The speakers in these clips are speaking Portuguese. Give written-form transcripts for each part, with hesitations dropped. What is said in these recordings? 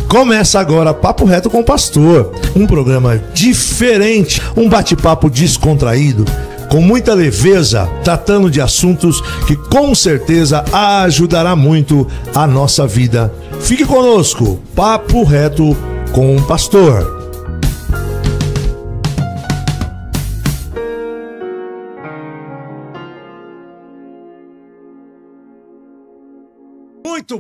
Começa agora Papo Reto com o Pastor, um programa diferente, um bate-papo descontraído, com muita leveza, tratando de assuntos que com certeza ajudará muito a nossa vida. Fique conosco, Papo Reto com o Pastor. Muito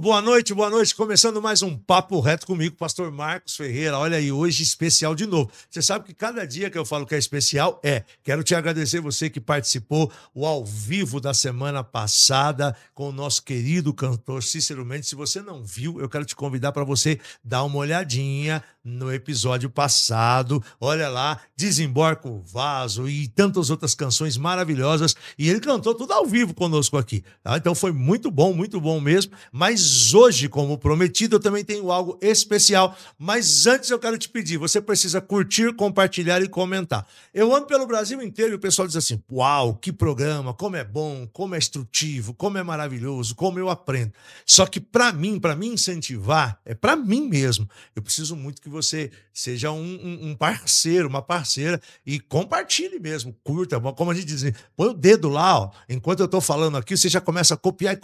boa noite, começando mais um Papo Reto comigo, Pastor Marcos Ferreira. Olha aí, hoje especial de novo. Você sabe que cada dia que eu falo que é especial, quero te agradecer você que participou o ao vivo da semana passada com o nosso querido cantor Cícero Mendes. Se você não viu, eu quero te convidar para você dar uma olhadinha no episódio passado. Olha lá, Desembarca o Vaso e tantas outras canções maravilhosas. E ele cantou tudo ao vivo conosco aqui. Tá? Então foi muito bom mesmo. Mas hoje, como prometido, eu também tenho algo especial. Mas antes eu quero te pedir, você precisa curtir, compartilhar e comentar. Eu ando pelo Brasil inteiro e o pessoal diz assim, uau, que programa, como é bom, como é instrutivo, como é maravilhoso, como eu aprendo. Só que para mim incentivar, é para mim mesmo. Eu preciso muito que você seja um parceiro, uma parceira e compartilhe mesmo, curta, como a gente diz, põe o dedo lá, ó, enquanto eu estou falando aqui, você já começa a copiar e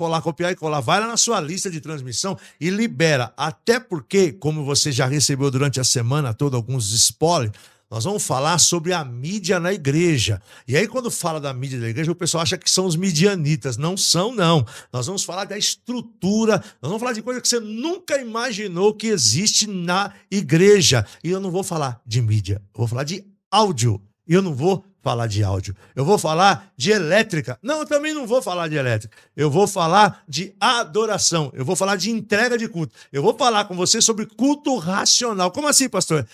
colar, vai lá na sua lista de transmissão e libera, até porque, como você já recebeu durante a semana toda alguns spoilers, nós vamos falar sobre a mídia na igreja. E aí, quando fala da mídia da igreja, o pessoal acha que são os midianitas. Não são, não. Nós vamos falar da estrutura, nós vamos falar de coisa que você nunca imaginou que existe na igreja. E eu não vou falar de mídia, eu vou falar de áudio. E eu não vou falar de áudio. Eu vou falar de elétrica. Não, eu também não vou falar de elétrica. Eu vou falar de adoração. Eu vou falar de entrega de culto. Eu vou falar com você sobre culto racional. Como assim, pastor?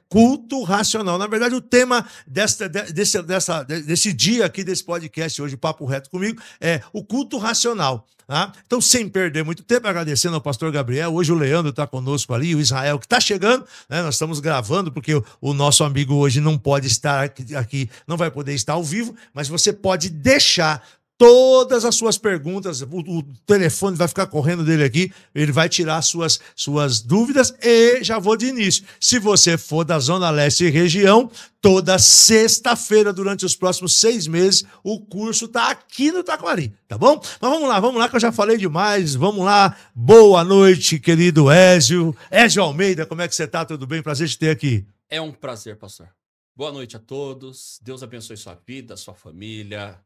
Culto racional. Na verdade, o tema desse dia aqui, desse podcast hoje, Papo Reto comigo, é o culto racional. Tá? Então, sem perder muito tempo, agradecendo ao pastor Gabriel, hoje o Leandro está conosco ali, o Israel que está chegando, né? Nós estamos gravando porque o nosso amigo hoje não pode estar aqui, não vai poder estar ao vivo, mas você pode deixar todas as suas perguntas, o telefone vai ficar correndo dele aqui, ele vai tirar suas dúvidas e já vou de início. Se você for da Zona Leste e região, toda sexta-feira, durante os próximos 6 meses, o curso está aqui no Taquari, tá bom? Mas vamos lá, que eu já falei demais, vamos lá. Boa noite, querido Ézio Almeida, como é que você está? Tudo bem? Prazer te ter aqui. É um prazer, pastor. Boa noite a todos, Deus abençoe sua vida, sua família,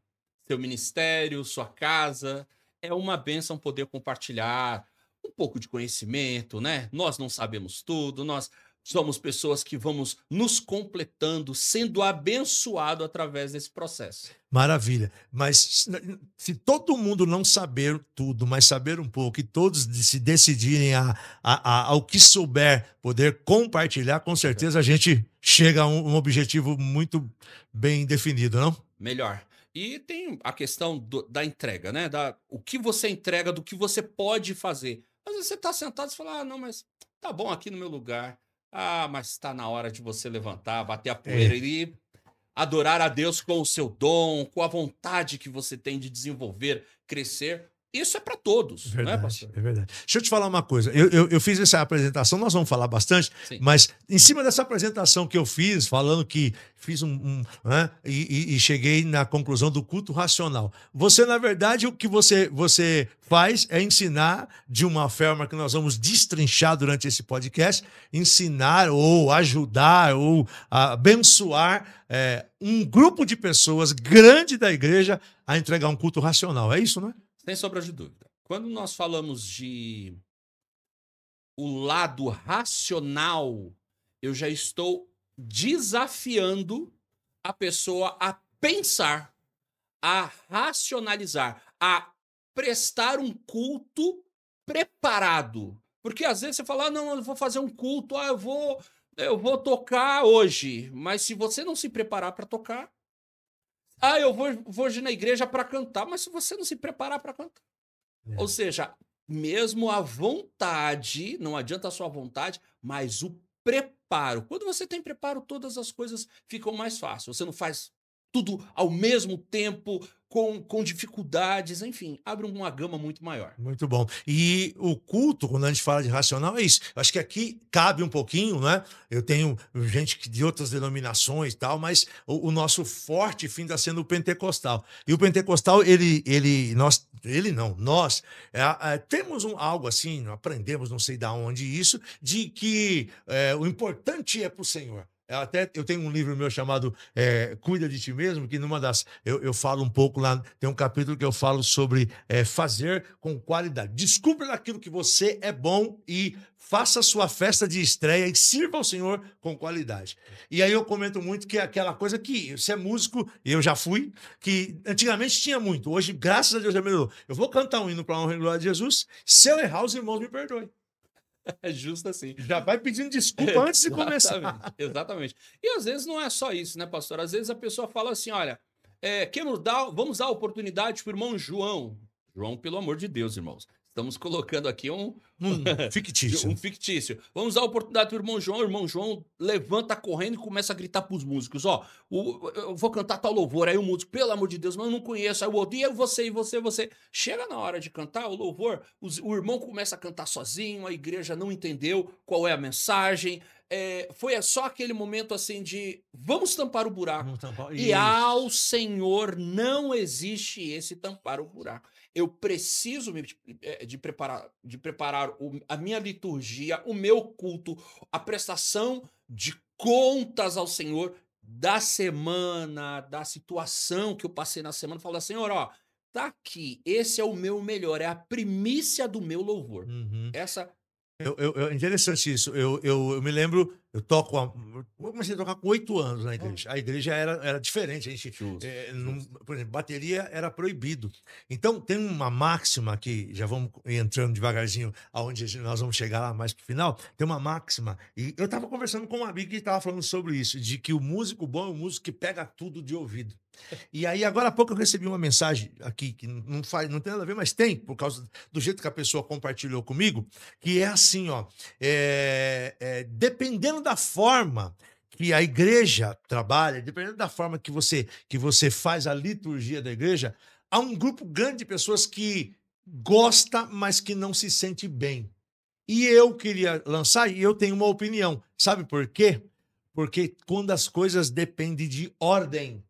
seu ministério, sua casa. É uma bênção poder compartilhar um pouco de conhecimento, né? Nós não sabemos tudo, nós somos pessoas que vamos nos completando, sendo abençoado através desse processo. Maravilha, mas se todo mundo não saber tudo, mas saber um pouco, e todos se decidirem ao que souber poder compartilhar, com certeza a gente chega a um objetivo muito bem definido, não? Melhor. E tem a questão da entrega, né? O que você entrega, do que você pode fazer. Às vezes você está sentado e fala, não, mas tá bom aqui no meu lugar. Mas está na hora de você levantar, bater a poeira e adorar a Deus com o seu dom, com a vontade que você tem de desenvolver, crescer. Isso é para todos, verdade, né, pastor? É verdade. Deixa eu te falar uma coisa. Eu fiz essa apresentação, nós vamos falar bastante, sim, mas em cima dessa apresentação que eu fiz, falando que fiz né, e cheguei na conclusão do culto racional. Você, na verdade, o que você faz é ensinar de uma forma que nós vamos destrinchar durante esse podcast, ensinar ou ajudar ou abençoar um grupo de pessoas grande da igreja a entregar um culto racional. É isso, né? Sem sombra de dúvida. Quando nós falamos de o lado racional, eu já estou desafiando a pessoa a pensar, a racionalizar, a prestar um culto preparado. Porque às vezes você fala, não, eu vou fazer um culto, eu vou tocar hoje. Mas se você não se preparar para tocar, eu vou ir na igreja para cantar, mas se você não se preparar para cantar. Ou seja, mesmo a vontade, não adianta a sua vontade, mas o preparo. Quando você tem preparo, todas as coisas ficam mais fáceis. Você não faz tudo ao mesmo tempo, com dificuldades, enfim, abre uma gama muito maior. Muito bom. E o culto, quando a gente fala de racional, é isso. Eu acho que aqui cabe um pouquinho, né? Eu tenho gente de outras denominações e tal, mas o nosso forte fim está sendo o pentecostal. E o pentecostal, nós temos algo assim, aprendemos, não sei de onde isso, de que o importante é para o Senhor. Eu tenho um livro meu chamado Cuida de Ti Mesmo, que numa das. Eu falo um pouco lá, tem um capítulo que eu falo sobre fazer com qualidade. Descubra naquilo que você é bom e faça a sua festa de estreia e sirva ao Senhor com qualidade. E aí eu comento muito que é aquela coisa que você é músico, eu já fui, que antigamente tinha muito. Hoje, graças a Deus, já melhorou. Eu vou cantar um hino para a honra e glória de Jesus. Se eu errar, os irmãos me perdoem. É justo assim. Já vai pedindo desculpa antes de começar. Exatamente. E às vezes não é só isso, né, pastor? Às vezes a pessoa fala assim, olha, vamos dar oportunidade para o irmão João. João, pelo amor de Deus, irmãos. Estamos colocando aqui fictício. um fictício. Vamos dar a oportunidade para o irmão João. O irmão João levanta correndo e começa a gritar para os músicos: ó, eu vou cantar tal louvor. Aí o músico, pelo amor de Deus, mas eu não conheço. Aí o outro, e você, e você, você. Chega na hora de cantar o louvor, o irmão começa a cantar sozinho, a igreja não entendeu qual é a mensagem. Foi só aquele momento assim de vamos tampar o buraco. E ao Senhor não existe esse tampar o buraco. Eu preciso de preparar a minha liturgia, o meu culto, a prestação de contas ao Senhor da semana, da situação que eu passei na semana. Falo, Senhor, ó, tá aqui, esse é o meu melhor, é a primícia do meu louvor. Uhum. Essa... É interessante isso. Eu me lembro, eu comecei a tocar com 8 anos na igreja. A igreja era diferente. A gente, por exemplo, bateria era proibido. Então, tem uma máxima que já vamos entrando devagarzinho aonde nós vamos chegar lá mais pro final. Tem uma máxima. E eu estava conversando com um amigo que estava falando sobre isso, de que o músico bom é o músico que pega tudo de ouvido. E aí, agora há pouco eu recebi uma mensagem aqui que não tem nada a ver, mas tem, por causa do jeito que a pessoa compartilhou comigo, que é assim, ó, dependendo da forma que a igreja trabalha, dependendo da forma que você faz a liturgia da igreja, há um grupo grande de pessoas que gosta, mas que não se sente bem. E eu queria lançar, e eu tenho uma opinião. Sabe por quê? Porque quando as coisas dependem de ordem,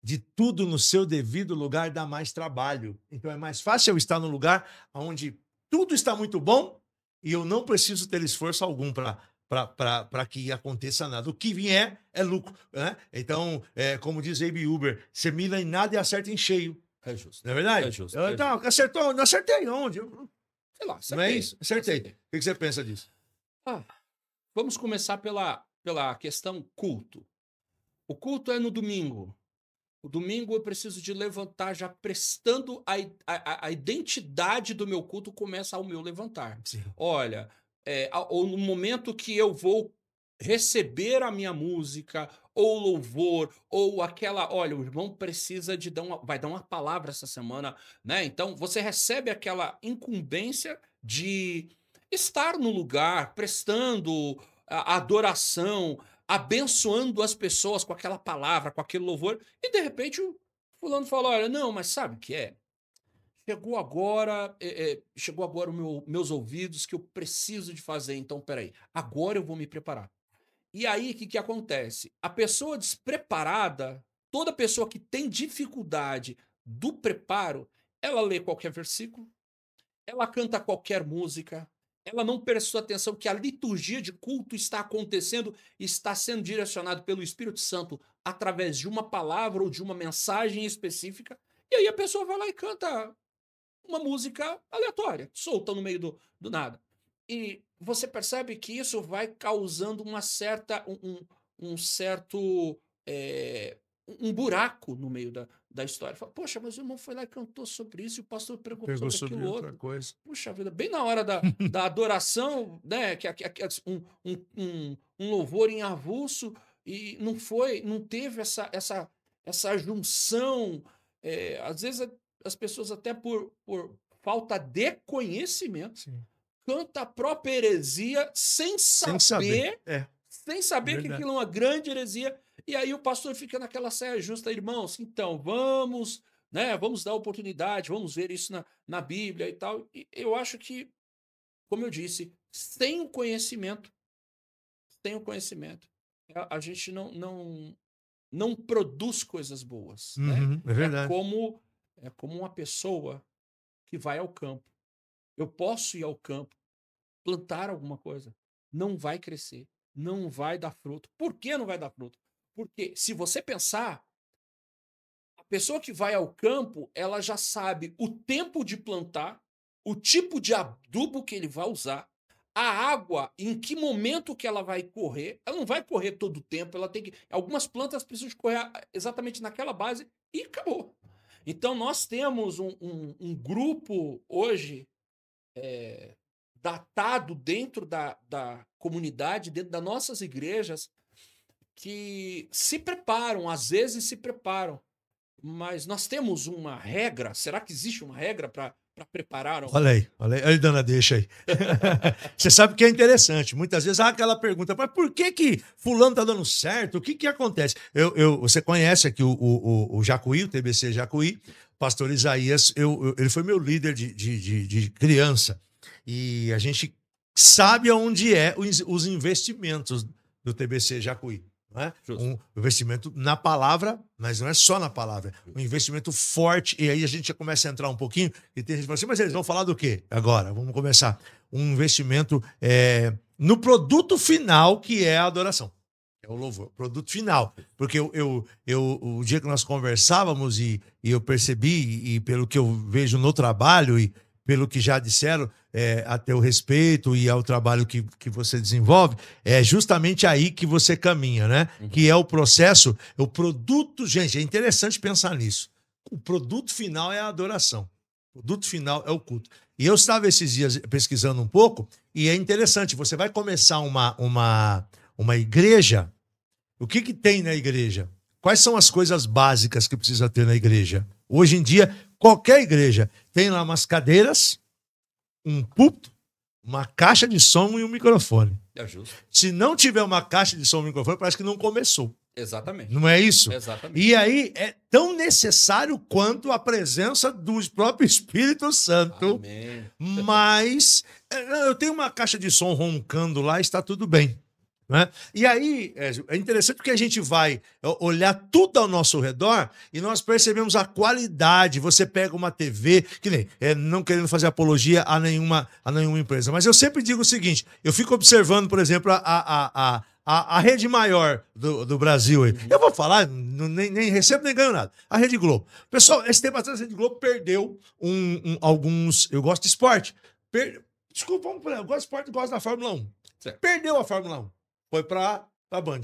de tudo no seu devido lugar, dá mais trabalho. Então é mais fácil eu estar num lugar onde tudo está muito bom e eu não preciso ter esforço algum para que aconteça nada. O que vier é lucro. Né? Então, como diz Abe Uber, você mira em nada e acerta em cheio. É justo. Não é verdade? É justo. Então, acertou, não acertei onde? Sei lá, acertei. Não é isso? Acertei. O que você pensa disso? Vamos começar pela questão culto. O culto é no domingo. O domingo eu preciso de levantar já prestando a identidade do meu culto começa ao meu levantar. Sim. Olha, ou no momento que eu vou receber a minha música, ou louvor, ou olha, o irmão precisa vai dar uma palavra essa semana, né? Então você recebe aquela incumbência de estar no lugar, prestando a adoração, abençoando as pessoas com aquela palavra, com aquele louvor, e de repente o fulano fala, olha, não, mas sabe o que é? Chegou agora meus ouvidos que eu preciso de fazer, então peraí, agora eu vou me preparar. E aí, o que acontece? A pessoa despreparada, toda pessoa que tem dificuldade do preparo, ela lê qualquer versículo, ela canta qualquer música, ela não prestou atenção que a liturgia de culto está acontecendo, está sendo direcionado pelo Espírito Santo através de uma palavra ou de uma mensagem específica, e aí a pessoa vai lá e canta uma música aleatória, solta no meio do nada. E você percebe que isso vai causando um certo buraco no meio da história. Fala, poxa, mas o irmão foi lá e cantou sobre isso e o pastor pregou sobre aquilo outro. Coisa. Puxa vida, bem na hora da adoração, né? Um louvor em avulso e não teve essa junção. Às vezes as pessoas até por falta de conhecimento canta a própria heresia sem saber que aquilo é uma grande heresia E aí o pastor fica naquela saia justa, irmãos, então vamos, né, vamos dar oportunidade, vamos ver isso na Bíblia e tal. E eu acho que, como eu disse, sem o conhecimento, a gente não produz coisas boas, né? Uhum, é verdade. É como uma pessoa que vai ao campo. Eu posso ir ao campo, plantar alguma coisa, não vai crescer, não vai dar fruto. Por que não vai dar fruto? Porque se você pensar, a pessoa que vai ao campo, ela já sabe o tempo de plantar, o tipo de adubo que ele vai usar, a água, em que momento que ela vai correr. Ela não vai correr todo o tempo, ela tem que. Algumas plantas precisam de correr exatamente naquela base e acabou. Então, nós temos um grupo hoje datado dentro da comunidade, dentro das nossas igrejas, que se preparam, às vezes se preparam. Mas nós temos uma regra? Será que existe uma regra para preparar? Olha aí, dona, deixa aí. Você sabe que é interessante. Muitas vezes há aquela pergunta, mas por que fulano tá dando certo? O que acontece? Você conhece aqui o Jacuí, o TBC Jacuí, pastor Isaías, ele foi meu líder de criança. E a gente sabe aonde é os investimentos do TBC Jacuí. Não é? Um investimento na palavra, mas não é só na palavra. Um investimento forte. E aí a gente já começa a entrar um pouquinho. E tem gente que fala assim, mas eles vão falar do quê agora? Vamos começar. Um investimento no produto final, que é a adoração. É o louvor, produto final. Porque o dia que nós conversávamos e eu percebi, e pelo que eu vejo no trabalho, e pelo que já disseram, a teu respeito e ao trabalho que você desenvolve, é justamente aí que você caminha, né? Uhum. Que é o processo, o produto. Gente, é interessante pensar nisso. O produto final é a adoração. O produto final é o culto. E eu estava esses dias pesquisando um pouco, e é interessante, você vai começar uma igreja. O que tem na igreja? Quais são as coisas básicas que precisa ter na igreja? Hoje em dia, qualquer igreja tem lá umas cadeiras, um púlpito, uma caixa de som e um microfone. É justo. Se não tiver uma caixa de som e um microfone, parece que não começou. Exatamente. Não é isso? Exatamente. E aí é tão necessário quanto a presença do próprio Espírito Santo. Amém. Mas eu tenho uma caixa de som roncando lá, está tudo bem. Né? E aí é interessante porque a gente vai olhar tudo ao nosso redor e nós percebemos a qualidade. Você pega uma TV, que nem não querendo fazer apologia a nenhuma empresa, mas eu sempre digo o seguinte: eu fico observando, por exemplo, a rede maior do Brasil aí. Uhum. Eu vou falar, nem recebo nem ganho nada. A Rede Globo. Pessoal, esse tempo atrás a Rede Globo perdeu alguns. Eu gosto de esporte. Desculpa, eu gosto de esporte, gosto da Fórmula 1. Certo. Perdeu a Fórmula 1. Foi pra Band.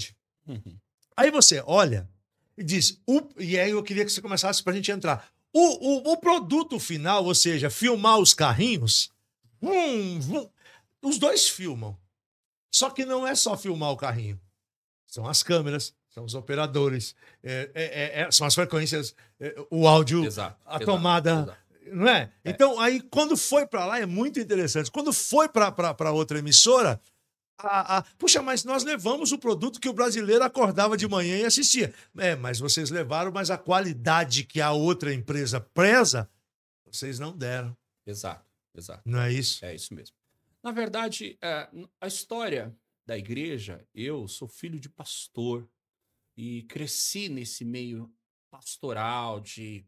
Uhum. Aí você olha e diz, e aí eu queria que você começasse pra gente entrar. O produto final, ou seja, filmar os carrinhos, os dois filmam. Só que não é só filmar o carrinho. São as câmeras, são os operadores, são as frequências, o áudio, a tomada. Exato. Não é? Então, aí, quando foi pra lá, é muito interessante. Quando foi pra outra emissora, puxa, mas nós levamos o produto que o brasileiro acordava de manhã e assistia. Mas vocês levaram, mas a qualidade que a outra empresa preza, vocês não deram. Exato, exato. Não é isso? É isso mesmo. Na verdade, a história da igreja, eu sou filho de pastor e cresci nesse meio pastoral de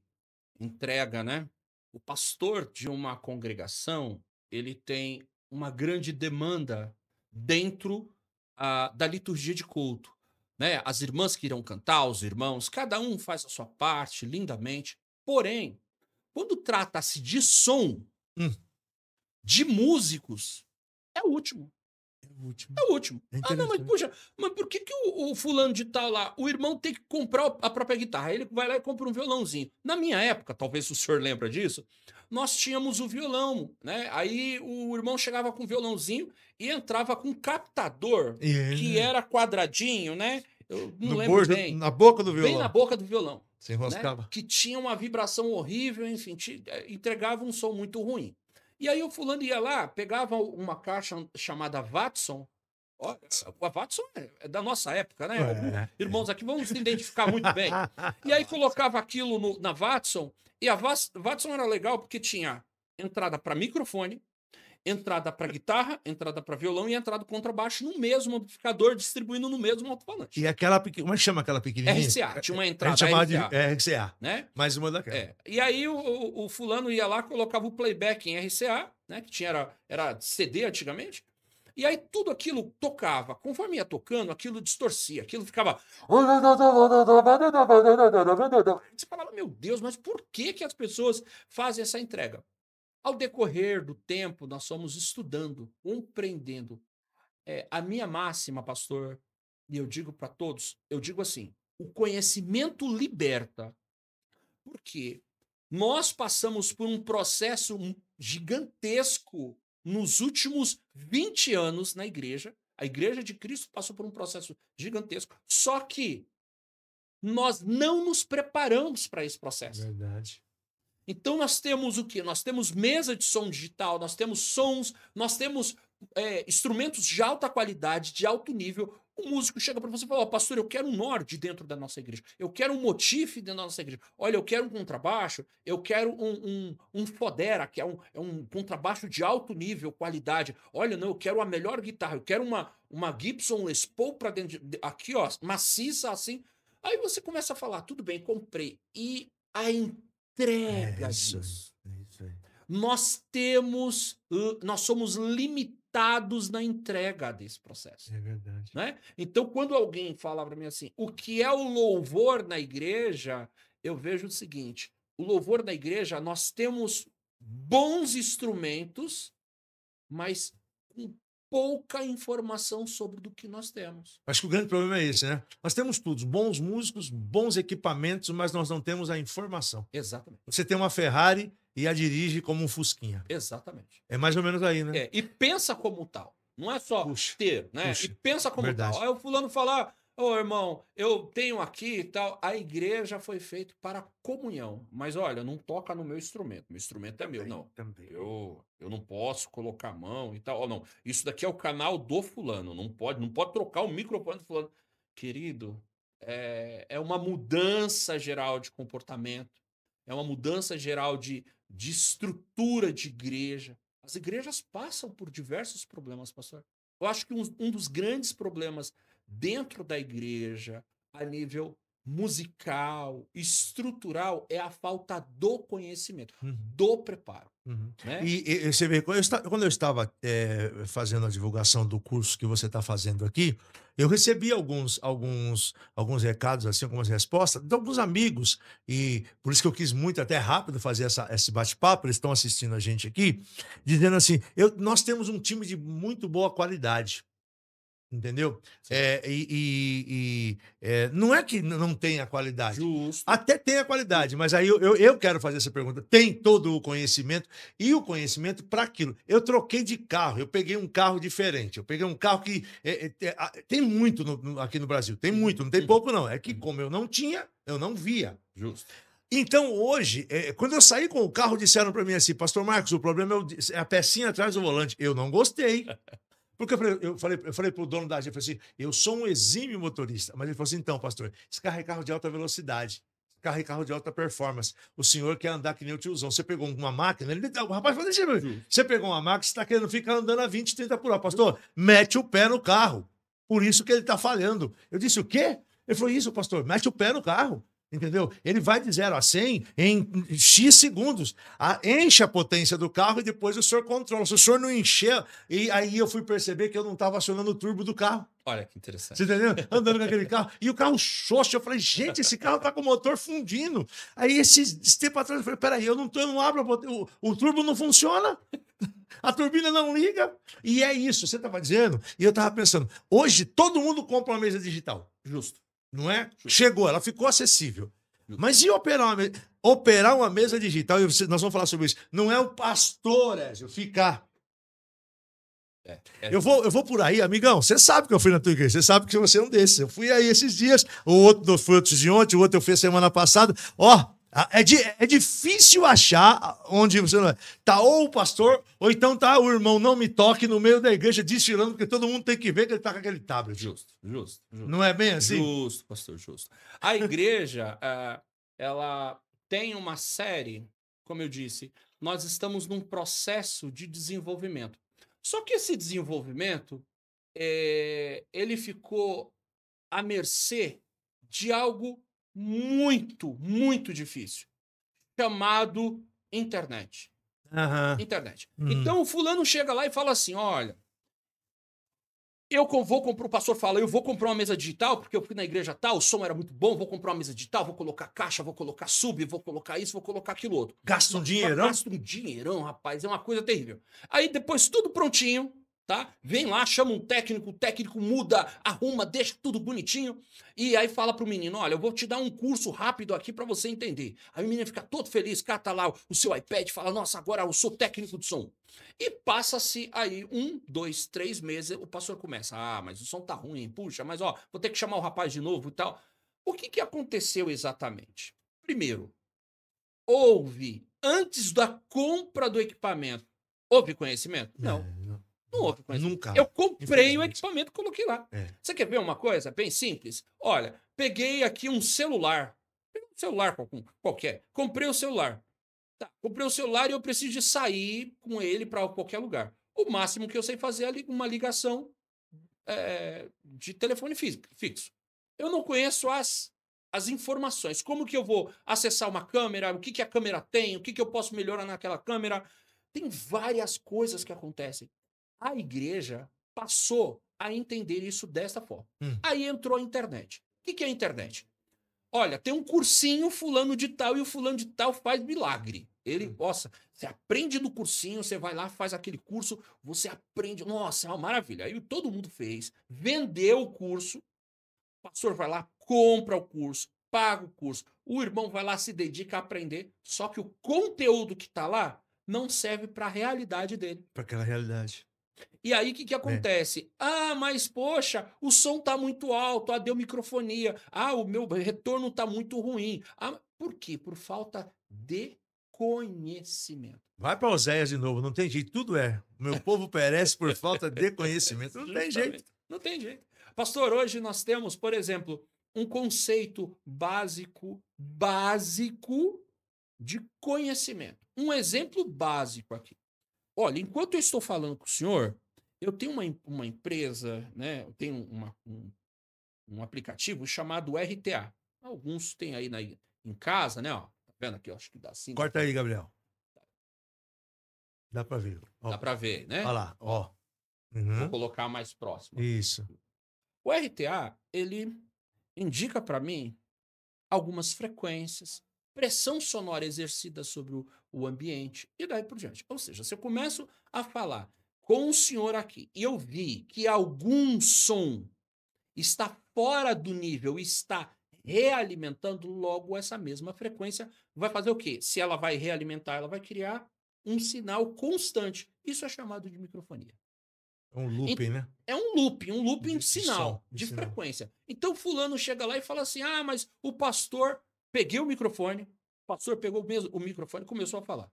entrega, né? O pastor de uma congregação, ele tem uma grande demanda dentro da liturgia de culto, né? As irmãs que irão cantar, os irmãos, cada um faz a sua parte lindamente. Porém, quando trata-se de som, de músicos, é o último. É o último. Não, mas puxa, mas por que o fulano de tal lá, o irmão tem que comprar a própria guitarra? Aí ele vai lá e compra um violãozinho. Na minha época, talvez o senhor lembra disso, nós tínhamos o violão, né? Aí o irmão chegava com o violãozinho e entrava com um captador que era quadradinho, né? Eu não lembro bem. Na boca do violão. Bem na boca do violão. Se enroscava. Né? Que tinha uma vibração horrível, enfim, entregava um som muito ruim. E aí o fulano ia lá, pegava uma caixa chamada Watson, Olha, a Watson é da nossa época, né? É. Irmãos aqui vão se identificar muito bem. E aí colocava aquilo na Watson, e a Watson era legal porque tinha entrada para microfone, entrada para guitarra, entrada para violão e entrada contrabaixo no mesmo amplificador, distribuindo no mesmo alto-falante. E aquela, como é que chama aquela pequenininha? RCA, tinha uma A gente entrada chamava de RCA, RCA, né? mais uma daquela. É. E aí o fulano ia lá, colocava o playback em RCA, né? Que era CD antigamente. E aí tudo aquilo tocava. Conforme ia tocando, aquilo distorcia, aquilo ficava. Você falava, meu Deus, mas por que as pessoas fazem essa entrega? Ao decorrer do tempo, nós fomos estudando, compreendendo. A minha máxima, pastor, e eu digo para todos, eu digo assim: o conhecimento liberta. Porque nós passamos por um processo gigantesco nos últimos 20 anos na igreja. A Igreja de Cristo passou por um processo gigantesco. Só que nós não nos preparamos para esse processo. Verdade. Então nós temos o quê? Nós temos mesa de som digital, nós temos sons, nós temos instrumentos de alta qualidade, de alto nível. O músico chega para você e fala: pastor, eu quero um Nord dentro da nossa igreja, eu quero um motif dentro da nossa igreja, olha, eu quero um contrabaixo, eu quero um Fodera, que é um contrabaixo de alto nível, qualidade, olha, não, eu quero a melhor guitarra, eu quero uma Gibson Les Paul para dentro, aqui ó, maciça assim. Aí você começa a falar: tudo bem, comprei. E a entrega disso. Isso aí. Nós somos limitados na entrega desse processo. É verdade. Né? Então, quando alguém fala para mim assim, o que é o louvor na igreja, eu vejo o seguinte: o louvor na igreja, nós temos bons instrumentos, mas com pouca informação sobre do que nós temos. Acho que o grande problema é esse, né? Nós temos tudo, bons músicos, bons equipamentos, mas nós não temos a informação. Exatamente. Você tem uma Ferrari e a dirige como um Fusquinha. Exatamente. É mais ou menos aí, né? E pensa como tal. Não é só ter, né? Puxa, e pensa como verdade. tal. Aí o fulano falar: ô irmão, eu tenho aqui e tal. A igreja foi feita para comunhão. Mas olha, não toca no meu instrumento. Meu instrumento é meu. Não. Também. Eu não posso colocar a mão e tal. Ou não. Isso daqui é o canal do fulano. Não pode trocar o microfone do fulano. Querido, é uma mudança geral de comportamento. É uma mudança geral de estrutura de igreja. As igrejas passam por diversos problemas, pastor. Eu acho que um dos grandes problemas dentro da igreja, a nível musical, estrutural, é a falta do conhecimento, do preparo. Né? E você vê, quando eu estava fazendo a divulgação do curso que você está fazendo aqui, eu recebi alguns recados, assim, algumas respostas de alguns amigos, e por isso que eu quis muito, até rápido, fazer esse bate-papo. Eles estão assistindo a gente aqui, dizendo assim: nós temos um time de muito boa qualidade. Entendeu? Não é que não tenha qualidade. Justo. Até tem a qualidade, mas aí eu quero fazer essa pergunta. Tem todo o conhecimento e o conhecimento para aquilo. Eu troquei de carro, eu peguei um carro diferente. Eu peguei um carro que tem muito aqui no Brasil. Tem muito, não tem pouco não. É que como eu não tinha, eu não via. Justo. Então, hoje, quando eu saí com o carro, disseram para mim assim: pastor Marcos, o problema é a pecinha atrás do volante. Eu não gostei. Porque eu falei pro dono da agência, eu falei assim: eu sou um exímio motorista. Mas ele falou assim: então, pastor, esse carro é carro de alta velocidade. Esse carro é carro de alta performance. O senhor quer andar que nem o tiozão. Você pegou uma máquina, o rapaz falou assim: você pegou uma máquina, você está querendo ficar andando a 20, 30 por hora. Pastor, mete o pé no carro. Por isso que ele está falhando. Eu disse: o quê? Ele falou: isso, pastor, mete o pé no carro. Entendeu? Ele vai de 0 a 100 em X segundos. Enche a potência do carro e depois o senhor controla. Se o senhor não encher, e aí eu fui perceber que eu não estava acionando o turbo do carro. Olha que interessante. Você entendeu? Andando com aquele carro. E o carro xoxo. Eu falei: gente, esse carro tá com o motor fundindo. Aí esse tempo atrás eu falei: peraí, eu não abro o turbo não funciona. A turbina não liga. E é isso, você estava dizendo. E eu estava pensando: hoje todo mundo compra uma mesa digital. Justo. Não é? Chegou, ela ficou acessível. Mas e operar uma mesa digital? Nós vamos falar sobre isso. Não é o pastor, Ézio, ficar. Eu vou por aí, amigão. Você sabe que eu fui na tua igreja. Você sabe que você é um desses. Eu fui aí esses dias. O outro foi outro de ontem, o outro eu fui semana passada. É difícil achar onde você não é. Tá ou o pastor, ou então tá o irmão não me toque no meio da igreja desfilando, porque todo mundo tem que ver que ele tá com aquele tablet. Justo. Não é bem assim? Justo, pastor, justo. A igreja, ela tem uma série, como eu disse, nós estamos num processo de desenvolvimento. Só que esse desenvolvimento, ele ficou à mercê de algo muito difícil, chamado internet. Aham. Internet. Então o fulano chega lá e fala assim: olha, o pastor fala, eu vou comprar uma mesa digital, porque eu fui na igreja tal, o som era muito bom, vou comprar uma mesa digital, vou colocar caixa, vou colocar sub, vou colocar isso, vou colocar aquilo outro. Gasta um dinheirão? Gasta um dinheirão, rapaz, é uma coisa terrível. Aí depois tudo prontinho, tá? Vem lá, chama um técnico, o técnico muda, arruma, deixa tudo bonitinho, e aí fala pro menino: olha, eu vou te dar um curso rápido aqui pra você entender. Aí o menino fica todo feliz, cata lá o seu iPad, fala: nossa, agora eu sou técnico de som. E passa-se aí 1, 2, 3 meses, o pastor começa: ah, mas o som tá ruim, puxa, mas ó, vou ter que chamar o rapaz de novo e tal. O que aconteceu exatamente? Primeiro, antes da compra do equipamento, houve conhecimento? Não houve conhecimento. Nunca. Eu comprei o equipamento e coloquei lá. É. Você quer ver uma coisa bem simples? Olha, peguei aqui um celular. Um celular qualquer. Comprei o celular. Tá, comprei o celular e eu preciso de sair com ele para qualquer lugar. O máximo que eu sei fazer é uma ligação de telefone fixo. Eu não conheço as informações. Como que eu vou acessar uma câmera? O que a câmera tem? O que eu posso melhorar naquela câmera? Tem várias coisas que acontecem. A igreja passou a entender isso desta forma. Aí entrou a internet. O que é a internet? Olha, tem um cursinho fulano de tal e o fulano de tal faz milagre. Ele, nossa, você aprende no cursinho, você vai lá, faz aquele curso, você aprende, nossa, é uma maravilha. Aí todo mundo fez, vendeu o curso, o pastor vai lá, compra o curso, paga o curso, o irmão vai lá, se dedica a aprender, só que o conteúdo que está lá não serve para a realidade dele. Para aquela realidade. E aí, o que acontece? Ah, mas, poxa, o som tá muito alto, deu microfonia. Ah, o meu retorno tá muito ruim. Ah, por quê? Por falta de conhecimento. Vai para Oséias de novo, não tem jeito, tudo é. O meu povo perece por falta de conhecimento. Não tem jeito. Não tem jeito. Pastor, hoje nós temos, por exemplo, um conceito básico de conhecimento. Um exemplo básico aqui. Olha, enquanto eu estou falando com o senhor, eu tenho uma empresa, né? Eu tenho um aplicativo chamado RTA. Alguns têm aí em casa, né? Ó, tá vendo aqui? Ó, acho que dá assim. Corta aí, Gabriel. Dá para ver. Ó. Dá para ver, né? Olha lá, ó. Vou colocar mais próximo. Isso. O RTA, ele indica para mim algumas frequências, pressão sonora exercida sobre o ambiente e daí por diante. Ou seja, se eu começo a falar com o senhor aqui e eu vi que algum som está fora do nível, está realimentando, logo essa mesma frequência vai fazer o quê? Se ela vai realimentar, ela vai criar um sinal constante. Isso é chamado de microfonia. É um looping, né? É um looping de sinal, som, de sinal. frequência. Então fulano chega lá e fala assim: ah, mas o pastor, peguei o microfone, o pastor pegou mesmo o microfone e começou a falar.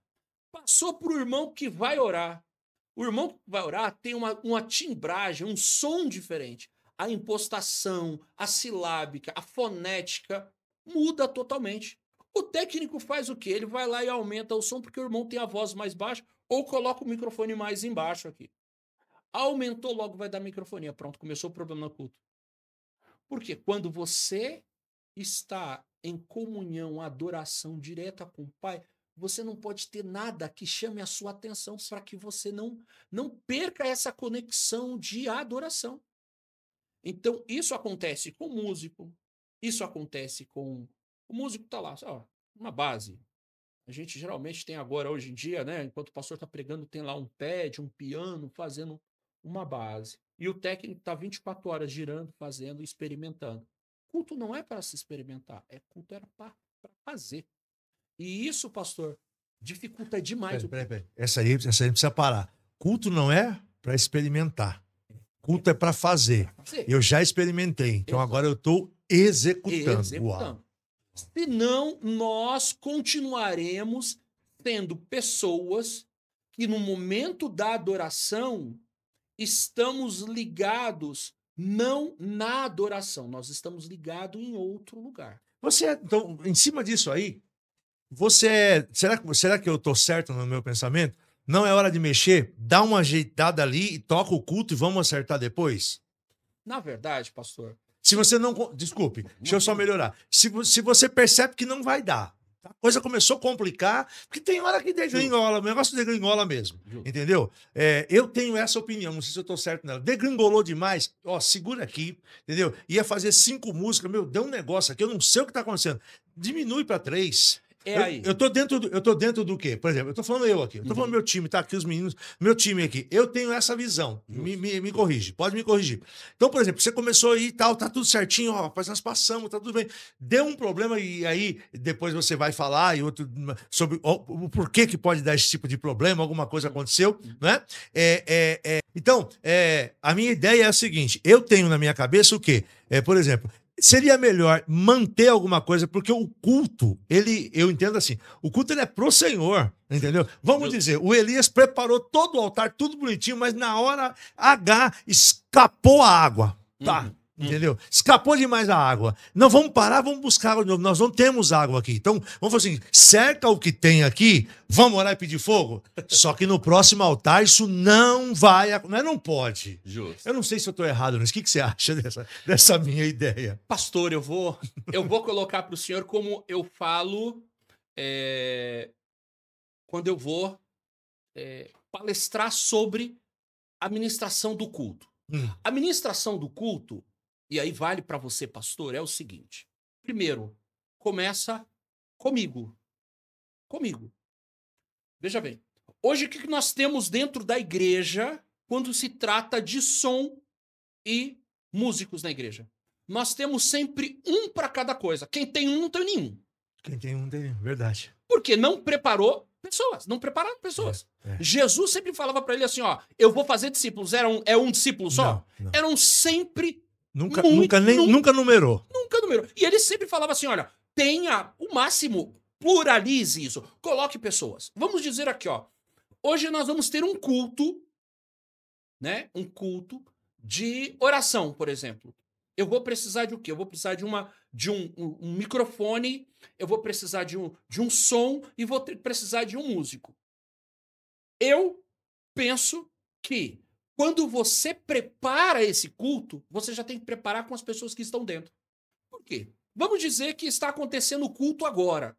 Passou para o irmão que vai orar. O irmão que vai orar tem uma timbragem, um som diferente. A impostação, a silábica, a fonética muda totalmente. O técnico faz o quê? Ele vai lá e aumenta o som porque o irmão tem a voz mais baixa ou coloca o microfone mais embaixo aqui. Aumentou, logo vai dar microfonia. Pronto, começou o problema no culto. Por quê? Quando você está em comunhão, adoração direta com o Pai, você não pode ter nada que chame a sua atenção para que você não perca essa conexão de adoração. Então, isso acontece com o músico, isso acontece com... O músico está lá, ó, uma base. A gente geralmente tem agora, hoje em dia, né? Enquanto o pastor está pregando, tem lá um pad, um piano, fazendo uma base. E o técnico está 24 horas girando, fazendo, experimentando. Culto não é para se experimentar, culto era para fazer. E isso, pastor, dificulta demais. Peraí. Essa aí precisa parar. Culto não é para experimentar. Culto é para fazer. Eu já experimentei, então agora eu estou executando. Uau. Senão, nós continuaremos sendo pessoas que, no momento da adoração, estamos ligados não na adoração, nós estamos ligados em outro lugar. Então, em cima disso aí, será que eu tô certo no meu pensamento? Não é hora de mexer? Dá uma ajeitada ali e toca o culto e vamos acertar depois? Na verdade, pastor, Se você não. Desculpe, deixa eu só melhorar. Se você percebe que não vai dar, a coisa começou a complicar, porque tem hora que degringola, o negócio degringola mesmo. Justo. Entendeu? Eu tenho essa opinião, não sei se eu tô certo nela. Degringolou demais, ó, segura aqui, entendeu? Ia fazer 5 músicas, meu, deu um negócio aqui, eu não sei o que tá acontecendo. Diminui para 3. aí. Eu tô dentro do quê? Por exemplo, eu tô falando eu aqui, eu tô falando meu time, tá aqui os meninos, meu time aqui. Eu tenho essa visão. Me corrige, pode me corrigir. Então, por exemplo, você começou aí e tal, tá tudo certinho, ó, rapaz, nós passamos, tá tudo bem. Deu um problema e aí depois você vai falar e outro sobre o porquê que pode dar esse tipo de problema, alguma coisa aconteceu, né? Então, a minha ideia é a seguinte: eu tenho na minha cabeça o quê? Por exemplo, seria melhor manter alguma coisa, porque o culto, eu entendo assim, o culto ele é pro Senhor, entendeu? Vamos dizer, o Elias preparou todo o altar, tudo bonitinho, mas na hora H escapou a água, tá? Entendeu? Escapou demais a água. Não, vamos parar, vamos buscar água de novo. Nós não temos água aqui. Então, vamos fazer assim: cerca o que tem aqui, vamos orar e pedir fogo. Só que no próximo altar isso não vai acontecer. Não pode. Justo. Eu não sei se eu estou errado nisso. O que você acha dessa minha ideia? Pastor, eu vou colocar para o senhor como eu falo quando eu vou palestrar sobre a ministração do culto. A ministração do culto, e aí vale para você, pastor, é o seguinte. Primeiro, começa comigo. Comigo. Veja bem. Hoje, o que nós temos dentro da igreja quando se trata de som e músicos na igreja? Nós temos sempre um para cada coisa. Quem tem um, não tem nenhum. Quem tem um, não tem nenhum. Verdade. Porque não preparou pessoas. Não prepararam pessoas. Jesus sempre falava para ele assim, ó, eu vou fazer discípulos. É um discípulo só? Não. Eram sempre Nunca numerou. Nunca numerou. E ele sempre falava assim, olha, tenha o máximo, pluralize isso. Coloque pessoas. Vamos dizer aqui, ó. Hoje nós vamos ter um culto, né? Um culto de oração, por exemplo. Eu vou precisar de o quê? Eu vou precisar de um microfone, eu vou precisar de um som e vou precisar de um músico. Eu penso que quando você prepara esse culto, você já tem que preparar com as pessoas que estão dentro. Por quê? Vamos dizer que está acontecendo o culto agora.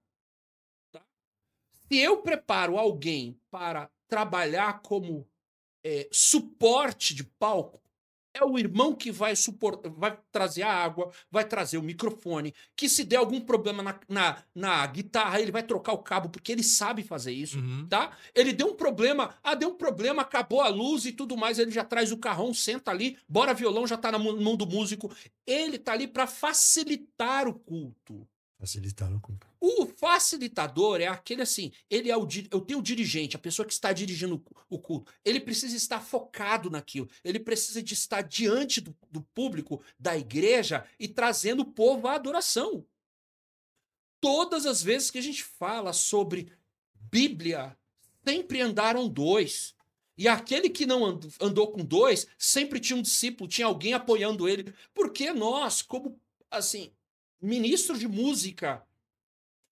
Tá? Se eu preparo alguém para trabalhar como suporte de palco, é o irmão que vai trazer a água, vai trazer o microfone, que se der algum problema na guitarra, ele vai trocar o cabo, porque ele sabe fazer isso, tá? Ele deu um problema, acabou a luz e tudo mais, ele já traz o carrão, senta ali, bora violão, já tá na mão do músico. Ele tá ali para facilitar o culto. Facilitar o culto. O facilitador é aquele assim, eu tenho o dirigente, a pessoa que está dirigindo o culto. Ele precisa estar focado naquilo. Ele precisa de estar diante do público, da igreja e trazendo o povo à adoração. Todas as vezes que a gente fala sobre Bíblia, sempre andaram 2. E aquele que não andou com 2, sempre tinha um discípulo, tinha alguém apoiando ele. Porque nós, como assim, ministros de música,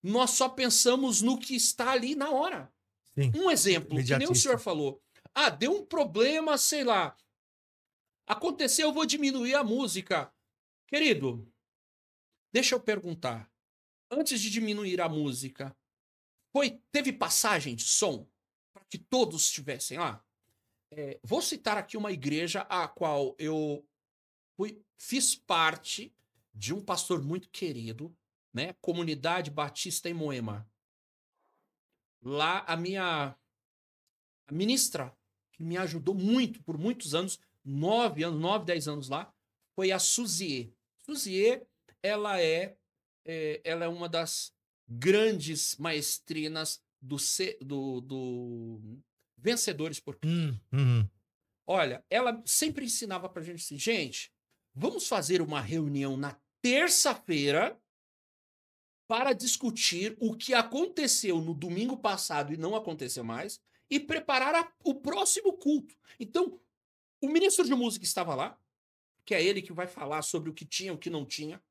nós só pensamos no que está ali na hora. Sim. Um exemplo, que nem o senhor falou. Ah, deu um problema, sei lá. Aconteceu, eu vou diminuir a música. Querido, deixa eu perguntar. Antes de diminuir a música, teve passagem de som para que todos estivessem lá? Vou citar aqui uma igreja a qual eu fiz parte de um pastor muito querido, né? Comunidade Batista em Moema. Lá a ministra, que me ajudou muito por muitos anos, 9, 10 anos lá, foi a Suzier. Suzier, ela é uma das grandes maestrinas do Vencedores por Cristo. Olha, ela sempre ensinava pra gente assim, gente, vamos fazer uma reunião na terça-feira para discutir o que aconteceu no domingo passado e não aconteceu mais e preparar o próximo culto. Então, o ministro de música estava lá, que é ele que vai falar sobre o que tinha e o que não tinha.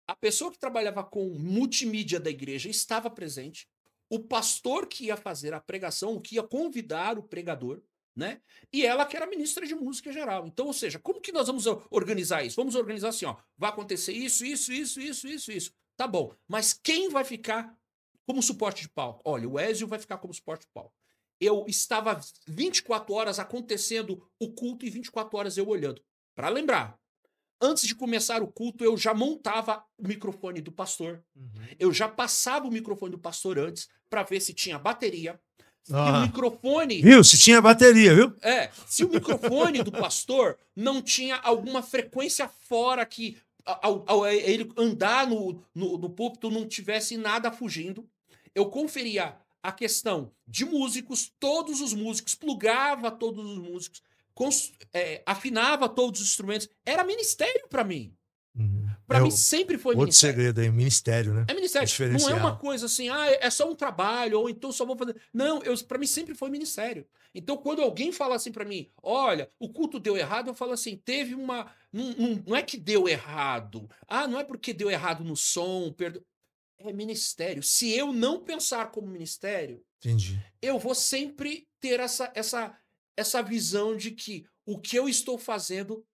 A pessoa que trabalhava com multimídia da igreja estava presente. O pastor que ia fazer a pregação, que ia convidar o pregador, né? E ela que era ministra de música geral. Então, ou seja, como que nós vamos organizar isso? Vamos organizar assim, ó, vai acontecer isso, isso, isso, isso, isso, isso. Tá bom, mas quem vai ficar como suporte de palco? Olha, o Ézio vai ficar como suporte de palco. Eu estava 24 horas acontecendo o culto e 24 horas eu olhando. Para lembrar, antes de começar o culto, eu já montava o microfone do pastor. Eu já passava o microfone do pastor antes para ver se tinha bateria. Se o microfone. Viu? Se tinha bateria, viu? Se o microfone do pastor não tinha alguma frequência fora que ao ele andar no púlpito não tivesse nada fugindo. Eu conferia a questão de músicos, todos os músicos, plugava todos os músicos, afinava todos os instrumentos. Era ministério para mim. Para mim sempre foi outro ministério. Outro segredo aí, ministério, né? É ministério. Não é uma coisa assim, é só um trabalho, ou então só vou fazer. Não, para mim sempre foi ministério. Então, quando alguém fala assim para mim, olha, o culto deu errado, eu falo assim, teve uma. Não é que deu errado. Não é porque deu errado no som, é ministério. Se eu não pensar como ministério, entendi, eu vou sempre ter essa visão de que o que eu estou fazendo,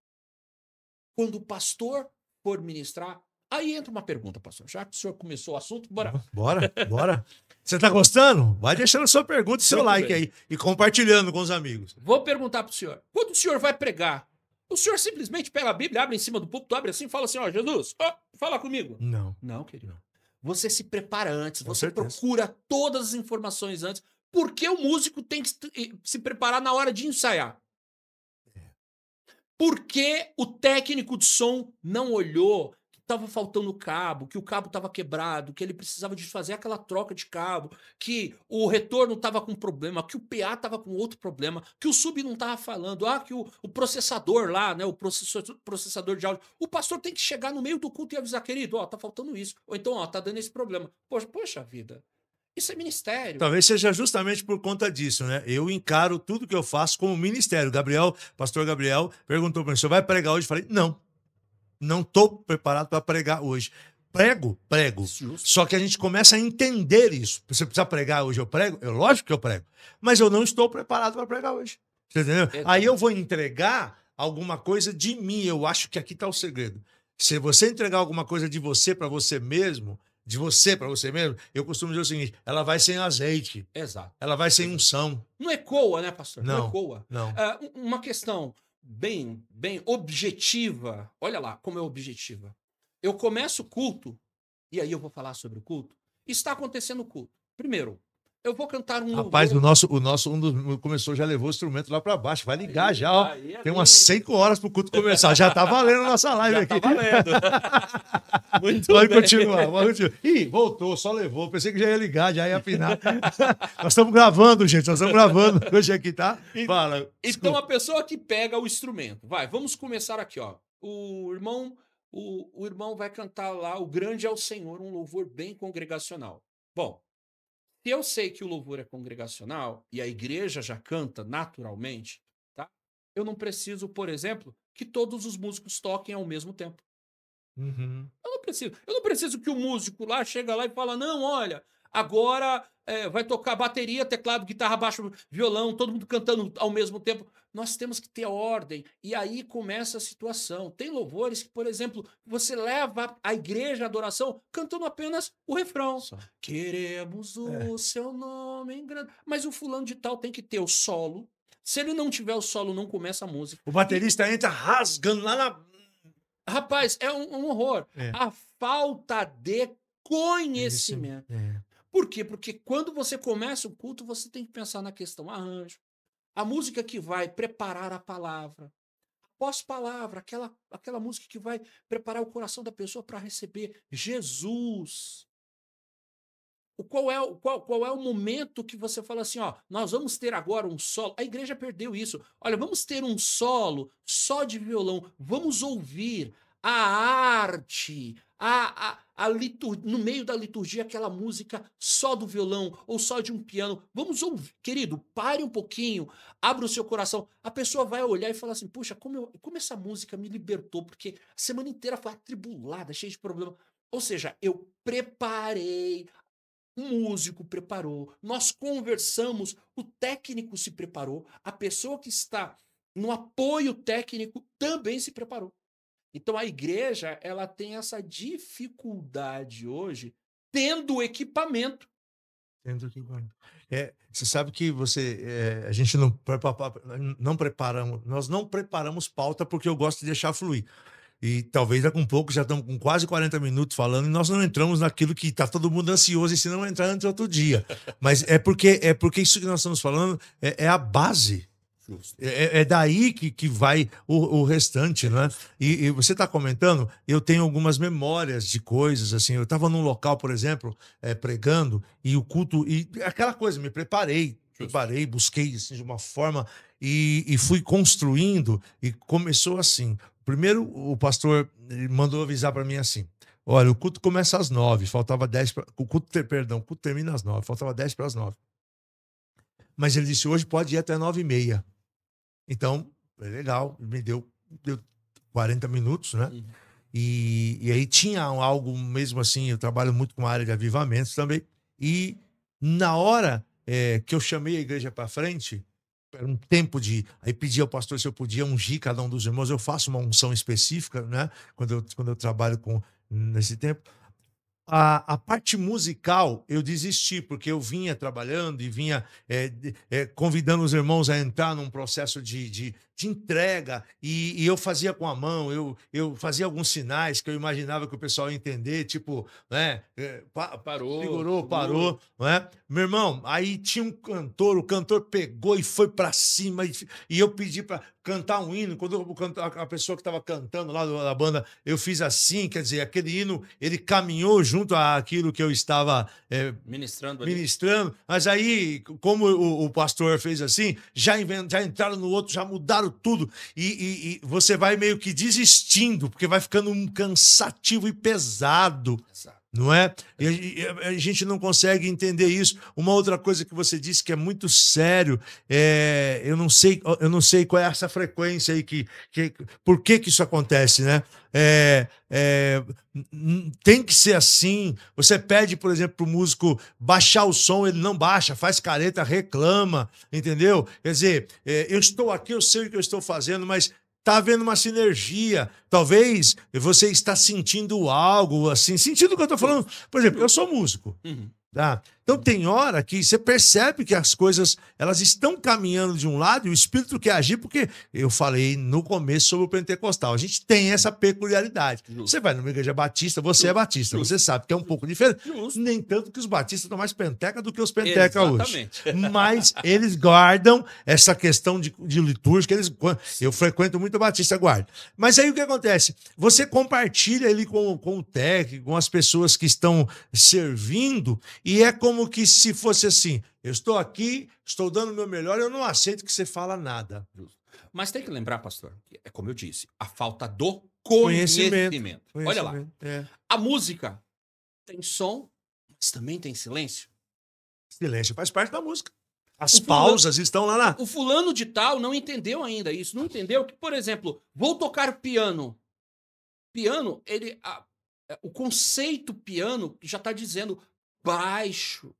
quando o pastor for ministrar. Aí entra uma pergunta, pastor. Já que o senhor começou o assunto, bora. Bora. Você tá gostando? Vai deixando sua pergunta e seu like aí. E compartilhando com os amigos. Vou perguntar pro senhor. Quando o senhor vai pregar, o senhor simplesmente pega a Bíblia, abre em cima do púlpito, abre assim e fala assim, ó, Jesus, fala comigo. Não. Não, querido. Você se prepara antes, você procura todas as informações antes. Porque o músico tem que se preparar na hora de ensaiar? Porque o técnico de som não olhou que estava faltando cabo, que o cabo estava quebrado, que ele precisava de fazer aquela troca de cabo, que o retorno estava com problema, que o PA estava com outro problema, que o sub não estava falando, que o processador lá, né, o processador de áudio. O pastor tem que chegar no meio do culto e avisar, querido, tá faltando isso. Ou então, tá dando esse problema. Poxa vida. Isso é ministério. Talvez seja justamente por conta disso, né? Eu encaro tudo que eu faço como ministério. Pastor Gabriel, perguntou para mim, você vai pregar hoje? Eu falei, não estou preparado para pregar hoje. Prego. Justo. Só que a gente começa a entender isso. Você precisa pregar hoje, eu prego? Lógico que eu prego. Mas eu não estou preparado para pregar hoje. Você entendeu? Aí eu vou entregar alguma coisa de mim. Eu acho que aqui está o segredo. Se você entregar alguma coisa de você para você mesmo, eu costumo dizer o seguinte, ela vai sem azeite. Exato. Ela vai sem unção. Não ecoa, né, pastor? Não ecoa. Não. Uma questão bem objetiva. Olha lá como é objetiva. Eu começo o culto, e aí eu vou falar sobre o culto. Está acontecendo o culto. Primeiro, eu vou cantar um Rapaz, o nosso começou, já levou o instrumento lá para baixo. Vai ligar já, ó. Tem umas 5 horas pro culto começar. Já tá valendo a nossa live aqui. Já tá valendo. Muito pode bem. continuar. Ih, voltou, só levou. Pensei que já ia ligar, já ia afinar. Nós estamos gravando, gente. Nós estamos gravando. Hoje aqui, tá? Fala. Então, a pessoa que pega o instrumento. Vamos começar aqui, ó. O irmão vai cantar lá, o grande é o Senhor, um louvor bem congregacional. Bom, se eu sei que o louvor é congregacional e a igreja já canta naturalmente, tá? Eu não preciso, por exemplo, que todos os músicos toquem ao mesmo tempo. Uhum. Eu não preciso que o músico lá chega lá e fala, não, olha, agora vai tocar bateria, teclado, guitarra, baixo, violão, todo mundo cantando ao mesmo tempo. Nós temos que ter ordem. E aí começa a situação. Tem louvores que, por exemplo, você leva a igreja à adoração cantando apenas o refrão. Só. Queremos o seu nome em grande... Mas o fulano de tal tem que ter o solo. Se ele não tiver o solo, não começa a música. O baterista entra rasgando lá na... Rapaz, é um horror. A falta de conhecimento. Por quê? Porque quando você começa o culto, você tem que pensar na questão arranjo. A música que vai preparar a palavra. Pós-palavra, aquela música que vai preparar o coração da pessoa para receber Jesus. Qual é o momento que você fala assim, ó, nós vamos ter agora um solo? A igreja perdeu isso. Olha, vamos ter um solo só de violão. Vamos ouvir a arte, a no meio da liturgia, aquela música só do violão ou só de um piano. Vamos ouvir, querido, pare um pouquinho, abra o seu coração. A pessoa vai olhar e falar assim: puxa, como essa música me libertou, porque a semana inteira foi atribulada, cheia de problema. Ou seja, eu preparei, o músico preparou, nós conversamos, o técnico se preparou, a pessoa que está no apoio técnico também se preparou. Então a igreja, ela tem essa dificuldade hoje, tendo equipamento. Você sabe que a gente nós não preparamos pauta porque eu gosto de deixar fluir. E talvez daqui a um pouco, já estamos com quase 40 minutos falando, e nós não entramos naquilo que está todo mundo ansioso, e se não entrar antes outro dia. Mas é porque isso que nós estamos falando é a base. É daí que vai o restante, né? E você está comentando, eu tenho algumas memórias de coisas, assim, eu estava num local, por exemplo, pregando, e o culto, e aquela coisa, me preparei, busquei assim, de uma forma, e fui construindo, e começou assim. Primeiro, o pastor mandou avisar para mim assim: olha, o culto começa às 9, faltava 10 para. O culto termina às 9, faltava 10 para as 9. Mas ele disse: hoje pode ir até 9h30. Então, é legal, deu 40 minutos, né? Uhum. E aí tinha algo mesmo assim, eu trabalho muito com a área de avivamentos também. E na hora que eu chamei a igreja para frente, era um tempo de. Aí pedi ao pastor se eu podia ungir cada um dos irmãos. Eu faço uma unção específica, né? Quando eu trabalho nesse tempo. A parte musical eu desisti, porque eu vinha trabalhando e vinha convidando os irmãos a entrar num processo de entrega, e eu fazia com a mão, eu fazia alguns sinais que eu imaginava que o pessoal ia entender, tipo, né, Parou, segurou, segurou. parou, não é? Meu irmão, aí tinha um cantor, o cantor pegou e foi para cima, e eu pedi para cantar um hino. Quando a pessoa que estava cantando lá da banda, eu fiz assim, quer dizer, aquele hino, ele caminhou junto àquilo que eu estava Ministrando ali. mas aí, como o pastor fez assim, já entraram no outro, já mudaram tudo, e você vai meio que desistindo, porque vai ficando cansativo e pesado. Exato. Não é? E a gente não consegue entender isso. Uma outra coisa que você disse que é muito sério, eu não sei qual é essa frequência aí, por que isso acontece, né? Tem que ser assim. Você pede, por exemplo, para o músico baixar o som, ele não baixa, faz careta, reclama, entendeu? Quer dizer, eu estou aqui, eu sei o que eu estou fazendo, mas está havendo uma sinergia. Talvez você está sentindo algo assim, sentindo o que eu estou falando. Por exemplo, eu sou músico. Uhum. Tá? Então tem hora que você percebe que as coisas elas estão caminhando de um lado e o Espírito quer agir, porque eu falei no começo sobre o pentecostal. A gente tem essa peculiaridade. Justo. Você vai numa igreja batista, você é batista, você sabe que é um pouco diferente. Justo. Nem tanto que os batistas estão mais penteca do que os penteca hoje. Exatamente. Mas eles guardam essa questão de litúrgica. Eu frequento muito batista, guarda. Mas aí o que acontece? Você compartilha ali com o técnico, com as pessoas que estão servindo, e é como que se fosse assim: eu estou aqui, estou dando o meu melhor, eu não aceito que você fala nada. Mas tem que lembrar, pastor, é como eu disse, a falta do conhecimento. Olha lá, a música tem som, mas também tem silêncio. Silêncio faz parte da música. As pausas estão lá. O fulano de tal não entendeu ainda isso, não entendeu que, por exemplo, vou tocar piano. Piano, o conceito piano já está dizendo baixo.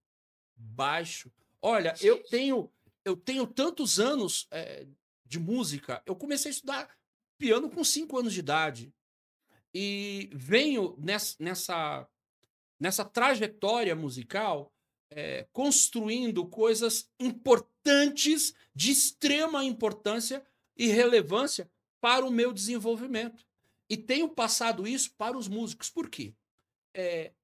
Olha, eu tenho tantos anos de música. Eu comecei a estudar piano com 5 anos de idade. E venho nessa trajetória musical construindo coisas importantes, de extrema importância e relevância para o meu desenvolvimento. E tenho passado isso para os músicos. Por quê?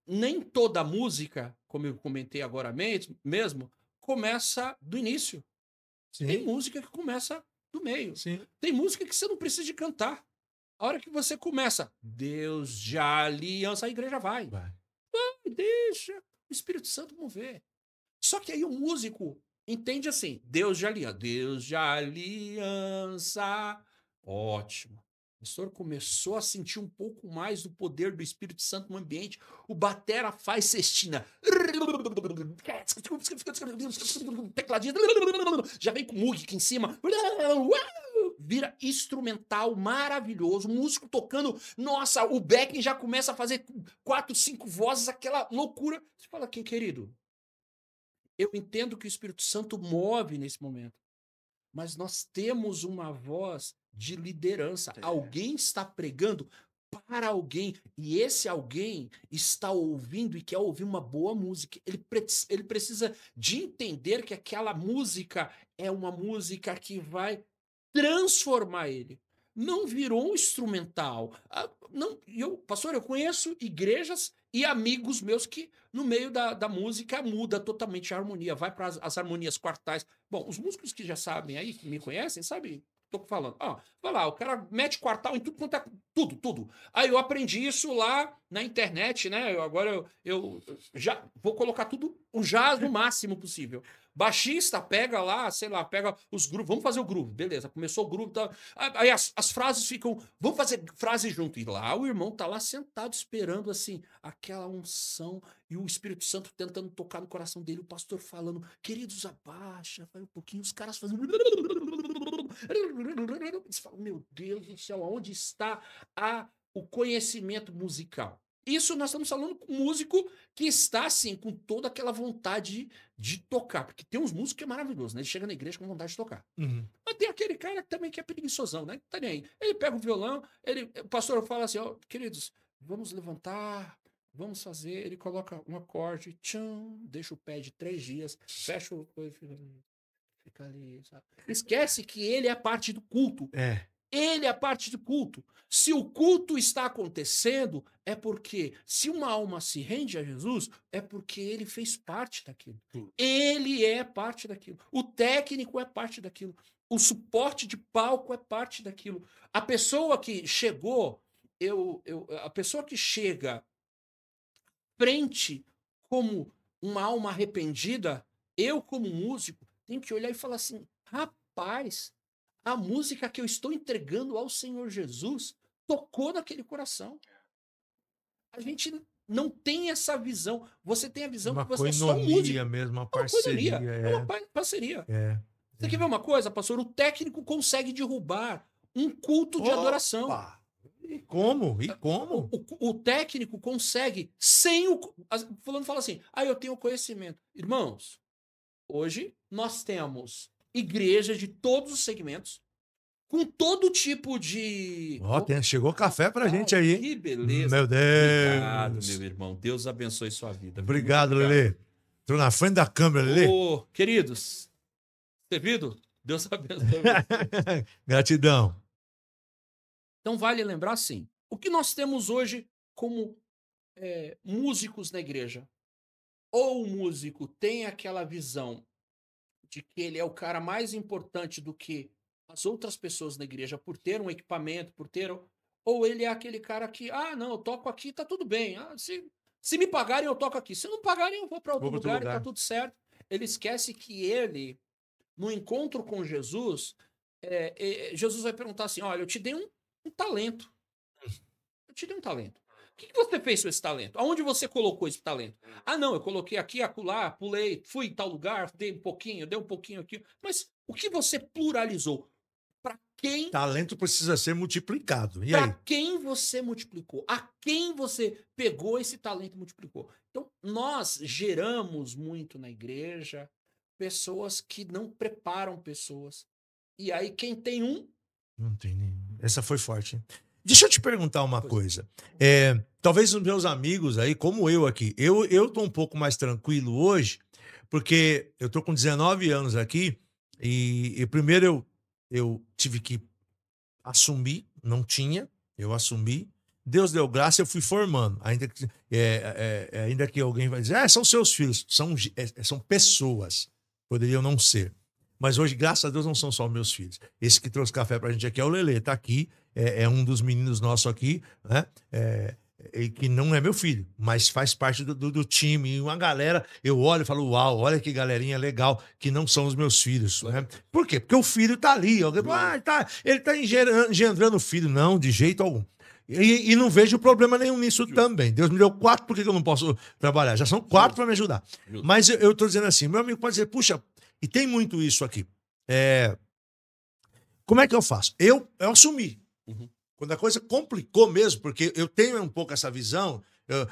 Nem toda música, como eu comentei agora mesmo, começa do início. Sim. Tem música que começa do meio. Sim. Tem música que você não precisa de cantar. A hora que você começa, Deus de aliança, a igreja vai. Deixa o Espírito Santo mover. Só que aí o músico entende assim: Deus de aliança. Ótimo. pastor começou a sentir um pouco mais do poder do Espírito Santo no ambiente. O batera faz cestina. Tecladinho. Já vem com Moog aqui em cima. Vira instrumental maravilhoso. O músico tocando. Nossa, o backing já começa a fazer 4, 5 vozes, aquela loucura. Você fala, quem, querido? Eu entendo que o Espírito Santo move nesse momento. Mas nós temos uma voz de liderança. Alguém está pregando para alguém. E esse alguém está ouvindo e quer ouvir uma boa música. Ele precisa de entender que aquela música é uma música que vai transformar ele. Não virou um instrumental. Não, pastor, eu conheço igrejas e amigos meus que no meio da música muda totalmente a harmonia, vai para as harmonias quartais. Bom, os músicos que já sabem aí, que me conhecem, sabem, tô falando. Vai lá, o cara mete quartal em tudo quanto é tudo. Aí eu aprendi isso lá na internet, né? Agora eu já vou colocar tudo o jazz no máximo possível. Baixista pega lá, sei lá, pega os grooves, vamos fazer o groove, beleza, começou o groove, tá, aí as frases ficam, vamos fazer frase junto, e lá o irmão tá lá sentado esperando assim, aquela unção e o Espírito Santo tentando tocar no coração dele, o pastor falando, queridos, abaixa, vai um pouquinho, os caras fazendo, eles falam, meu Deus do céu, onde está o conhecimento musical? Isso nós estamos falando com um músico que está, assim, com toda aquela vontade de tocar. Porque tem uns músicos que é maravilhoso, né? Ele chega na igreja com vontade de tocar. Uhum. Mas tem aquele cara que também que é preguiçosão, né? Tá nem aí. Ele pega o violão, o pastor fala assim, ó, queridos, vamos levantar, vamos fazer. Ele coloca um acorde, tcham, deixa o pé de 3 dias, fecha o... Fica ali, sabe? Esquece que ele é parte do culto. Ele é parte do culto. Se o culto está acontecendo, é porque, se uma alma se rende a Jesus, é porque ele fez parte daquilo. Ele é parte daquilo. O técnico é parte daquilo. O suporte de palco é parte daquilo. A pessoa que chegou, a pessoa que chega frente como uma alma arrependida, eu, como músico, tenho que olhar e falar assim, rapaz, a música que eu estou entregando ao Senhor Jesus tocou naquele coração. A gente não tem essa visão. Você tem a visão que você é só um músico. Mesmo, uma parceria. É uma parceria. Você quer ver uma coisa, pastor? O técnico consegue derrubar um culto de adoração. E como? O técnico consegue sem o... Fulano fala assim, eu tenho conhecimento. Irmãos, hoje nós temos igreja de todos os segmentos, com todo tipo de... Chegou café pra gente aí. Que beleza. Meu Deus. Obrigado, meu irmão. Deus abençoe sua vida. Obrigado, Lelê. Tô na frente da câmera, Lelê. Queridos, servido? Deus abençoe. Gratidão. Então vale lembrar, sim, o que nós temos hoje como músicos na igreja. Ou o músico tem aquela visão de que ele é o cara mais importante do que as outras pessoas na igreja por ter um equipamento, ou ele é aquele cara que, não, eu toco aqui, tá tudo bem. Se me pagarem, eu toco aqui. Se não pagarem, eu vou para outro lugar e tá tudo certo. Ele esquece que ele, no encontro com Jesus, Jesus vai perguntar assim, olha, eu te dei um talento. Eu te dei um talento. O que você fez com esse talento? Aonde você colocou esse talento? Não, eu coloquei aqui, acolá, pulei, fui em tal lugar, dei um pouquinho aqui. Mas o que você pluralizou? Para quem... Talento precisa ser multiplicado. E aí? Para quem você multiplicou? A quem você pegou esse talento e multiplicou? Então, nós geramos muito na igreja pessoas que não preparam pessoas. E aí, quem tem Não tem nenhum. Essa foi forte, hein? Deixa eu te perguntar uma coisa. Talvez os meus amigos aí, como eu aqui, eu tô um pouco mais tranquilo hoje, porque eu tô com 19 anos aqui e primeiro eu tive que assumir, não tinha, eu assumi. Deus deu graça, eu fui formando. Ainda que alguém vai dizer, são seus filhos, são pessoas, poderiam não ser. Mas hoje, graças a Deus, não são só meus filhos. Esse que trouxe café pra gente aqui é o Lelê, tá aqui, é um dos meninos nossos aqui, né? que não é meu filho, mas faz parte do time. E uma galera, eu olho e falo, uau, olha que galerinha legal, que não são os meus filhos. Né? Por quê? Porque o filho tá ali. Alguém fala, ele tá engendrando filho. Não, de jeito algum. E não vejo problema nenhum nisso também. Deus me deu 4, por que eu não posso trabalhar? Já são 4 para me ajudar. Mas eu tô dizendo assim, meu amigo pode dizer, puxa, e tem muito isso aqui. Como é que eu faço? Eu assumi. Quando a coisa complicou mesmo, porque eu tenho um pouco essa visão,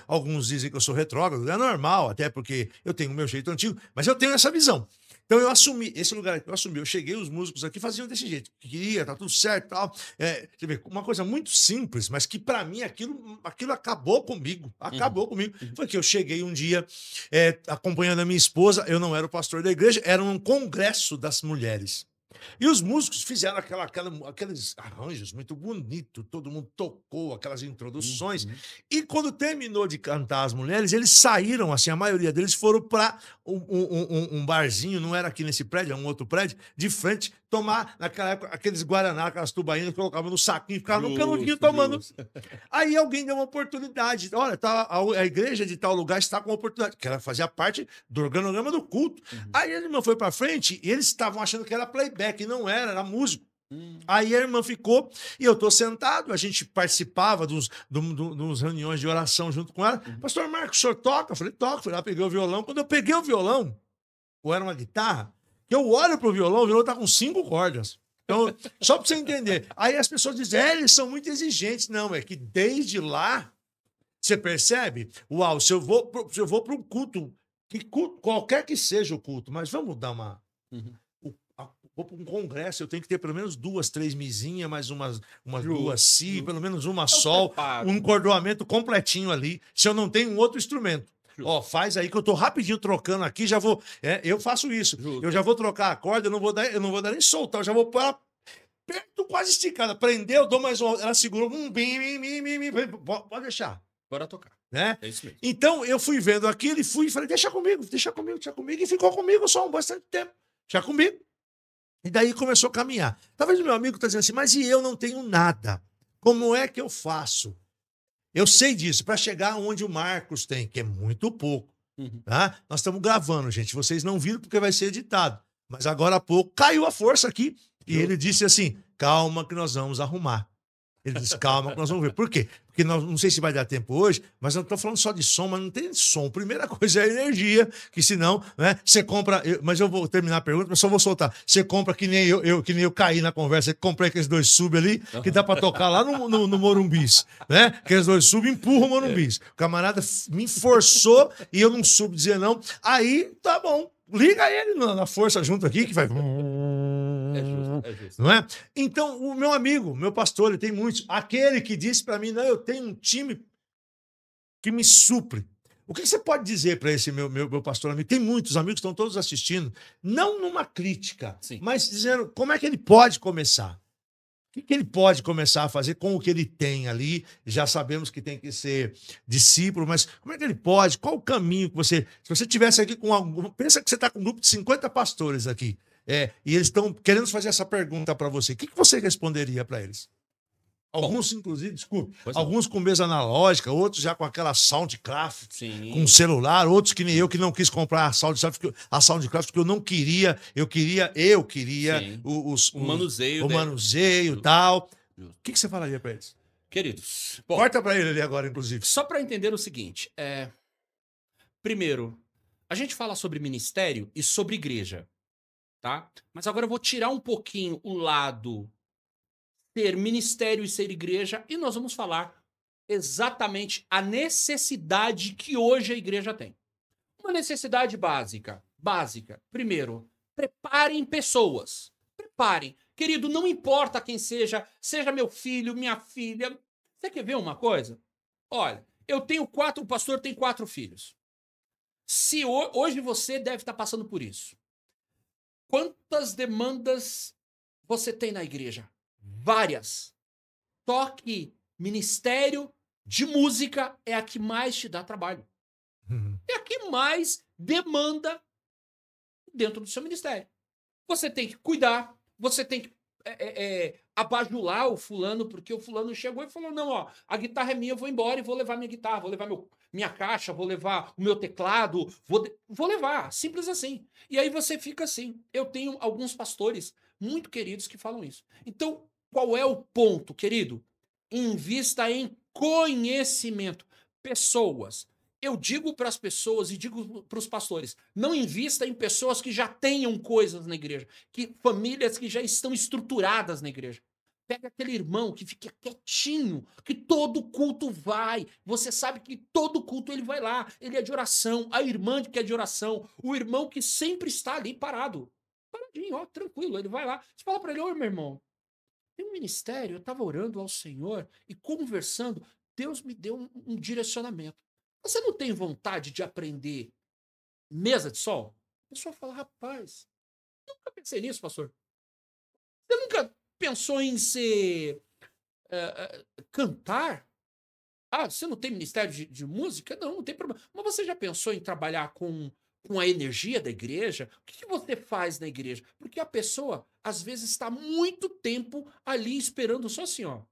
alguns dizem que eu sou retrógrado, é normal, até porque eu tenho o meu jeito antigo, mas eu tenho essa visão. Então eu assumi, esse lugar aqui, eu assumi, eu cheguei, os músicos aqui faziam desse jeito, queria, tá tudo certo e tal. Você vê, uma coisa muito simples, mas que pra mim aquilo acabou comigo, Foi que eu cheguei um dia acompanhando a minha esposa, eu não era o pastor da igreja, era um congresso das mulheres. E os músicos fizeram aqueles arranjos muito bonitos, todo mundo tocou aquelas introduções. E quando terminou de cantar as mulheres, eles saíram, assim, a maioria deles foram para um barzinho, não era aqui nesse prédio, é um outro prédio, de frente, tomar, naquela época, aqueles guaraná, aquelas tubaínas, colocavam no saquinho, ficavam no canudinho tomando. Aí alguém deu uma oportunidade. Olha, a igreja de tal lugar está com uma oportunidade, que ela fazia parte do organograma do culto. Aí a irmã foi para frente e eles estavam achando que era playback, e não era músico. Aí a irmã ficou e eu tô sentado, a gente participava dos reuniões de oração junto com ela. Pastor Marcos, o senhor toca? Eu falei, toco. Fui lá, peguei o violão. Quando eu peguei o violão, ou era uma guitarra, eu olho pro violão, o violão tá com 5 cordas. Então, só para você entender. Aí as pessoas dizem, eles são muito exigentes. Não, é que desde lá, você percebe? Uau, se eu vou para um culto, qualquer que seja o culto, mas vamos dar uma... Vou para um congresso, eu tenho que ter pelo menos 2, 3 mizinhas, mais umas 2 si, pelo menos uma sol, um encordoamento completinho ali, se eu não tenho um outro instrumento. Ó, faz aí que eu tô rapidinho trocando aqui, já vou... eu faço isso. Eu já vou trocar a corda, eu não vou dar nem soltar, eu já vou pôr ela perto, quase esticada. Prendeu, eu dou mais uma... Ela segurou, pode deixar. Bora tocar. Né? É isso mesmo. Então, eu fui vendo aquilo e falei, deixa comigo, e ficou comigo só bastante tempo. Deixa comigo. E daí começou a caminhar. Talvez o meu amigo está dizendo assim, mas e eu não tenho nada? Como é que eu faço? Eu sei disso, para chegar onde o Marcos tem, que é muito pouco. Tá? Nós estamos gravando, gente. Vocês não viram porque vai ser editado. Mas agora há pouco caiu a força aqui. E ele disse assim, calma que nós vamos arrumar. Ele disse, calma que nós vamos ver. Por quê? Porque nós, não sei se vai dar tempo hoje, mas eu não estou falando só de som, mas não tem som. Primeira coisa é a energia, que senão, né, você compra... mas eu vou terminar a pergunta, mas só vou soltar. Você compra que nem eu caí na conversa, comprei aqueles 2 sub ali, que dá para tocar lá no Morumbis, né? Aqueles 2 sub empurram o Morumbis. O camarada me forçou e eu não soube dizer não. Aí, tá bom. Liga ele na força junto aqui, que vai... É justo. Não é? Então, o meu amigo, meu pastor, ele tem muitos. Aquele que disse para mim, não, eu tenho um time que me supre. O que você pode dizer para esse meu pastor amigo? Tem muitos amigos, estão todos assistindo. Não numa crítica, mas dizendo como é que ele pode começar. O que ele pode começar a fazer com o que ele tem ali? Já sabemos que tem que ser discípulo, mas como é que ele pode? Qual o caminho que você... Se você estivesse aqui com algum... Pensa que você está com um grupo de 50 pastores aqui. E eles estão querendo fazer essa pergunta para você. O que você responderia para eles? Alguns, inclusive, desculpe, alguns com mesa analógica, outros já com aquela Soundcraft, com celular, outros que nem eu, que não quis comprar a Soundcraft, porque eu não queria, eu queria o manuseio e tal. O que você falaria para eles? Queridos, corta para ele ali agora, inclusive. Só para entender o seguinte, primeiro, a gente fala sobre ministério e sobre igreja, tá? Mas agora eu vou tirar um pouquinho o lado ser ministério e ser igreja, e nós vamos falar exatamente a necessidade que hoje a igreja tem. Uma necessidade básica. Primeiro, preparem pessoas. Preparem. Querido, não importa quem seja meu filho, minha filha. Você quer ver uma coisa? Olha, o pastor tem 4 filhos. Se hoje você deve estar passando por isso. Quantas demandas você tem na igreja? Várias. Toque, ministério de música é a que mais te dá trabalho. É a que mais demanda dentro do seu ministério. Você tem que cuidar, você tem que abajular o fulano, porque o fulano chegou e falou: não, ó, a guitarra é minha, eu vou embora e vou levar minha guitarra, vou levar minha caixa, vou levar o meu teclado, vou levar, simples assim. E aí você fica assim. Eu tenho alguns pastores muito queridos que falam isso. Então, qual é o ponto, querido? Invista em conhecimento. Pessoas. Eu digo para as pessoas e digo para os pastores: não invista em pessoas que já tenham coisas na igreja, que famílias que já estão estruturadas na igreja. Pega aquele irmão que fica quietinho, que todo culto vai. Você sabe que todo culto ele vai lá. Ele é de oração. A irmã que é de oração. O irmão que sempre está ali parado. Paradinho, ó, tranquilo. Ele vai lá. Você fala para ele: ô, meu irmão, tem um ministério. Eu estava orando ao Senhor e conversando. Deus me deu um direcionamento. Você não tem vontade de aprender mesa de sol? A pessoa fala: rapaz, nunca pensei nisso, pastor. Você nunca pensou em ser cantar? Ah, você não tem ministério de música? Não, não tem problema. Mas você já pensou em trabalhar com a energia da igreja? O que você faz na igreja? Porque a pessoa, às vezes, está muito tempo ali esperando só assim, ó.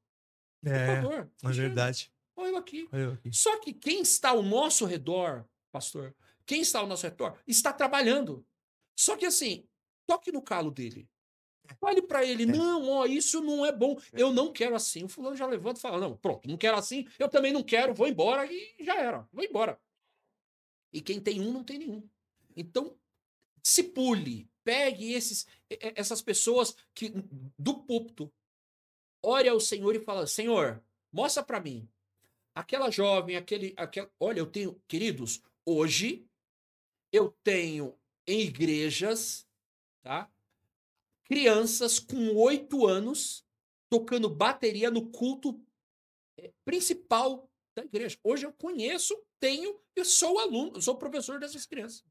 Por favor, É verdade. olha eu aqui. Olha eu aqui. Só que quem está ao nosso redor, pastor, quem está ao nosso redor, está trabalhando. Só que assim, toque no calo dele. Fale para ele: não, ó, isso não é bom, eu não quero assim. O fulano já levanta e fala: não, pronto, não quero assim, eu também não quero, vou embora e já era, vou embora. E quem tem um, não tem nenhum. Então, se pule, pegue essas pessoas que do púlpito, ore ao Senhor e fala: Senhor, mostra para mim. Aquela jovem, olha, eu tenho, queridos, hoje eu tenho em igrejas, tá? Crianças com 8 anos tocando bateria no culto principal da igreja. Hoje eu conheço, tenho e sou aluno, sou professor dessas crianças.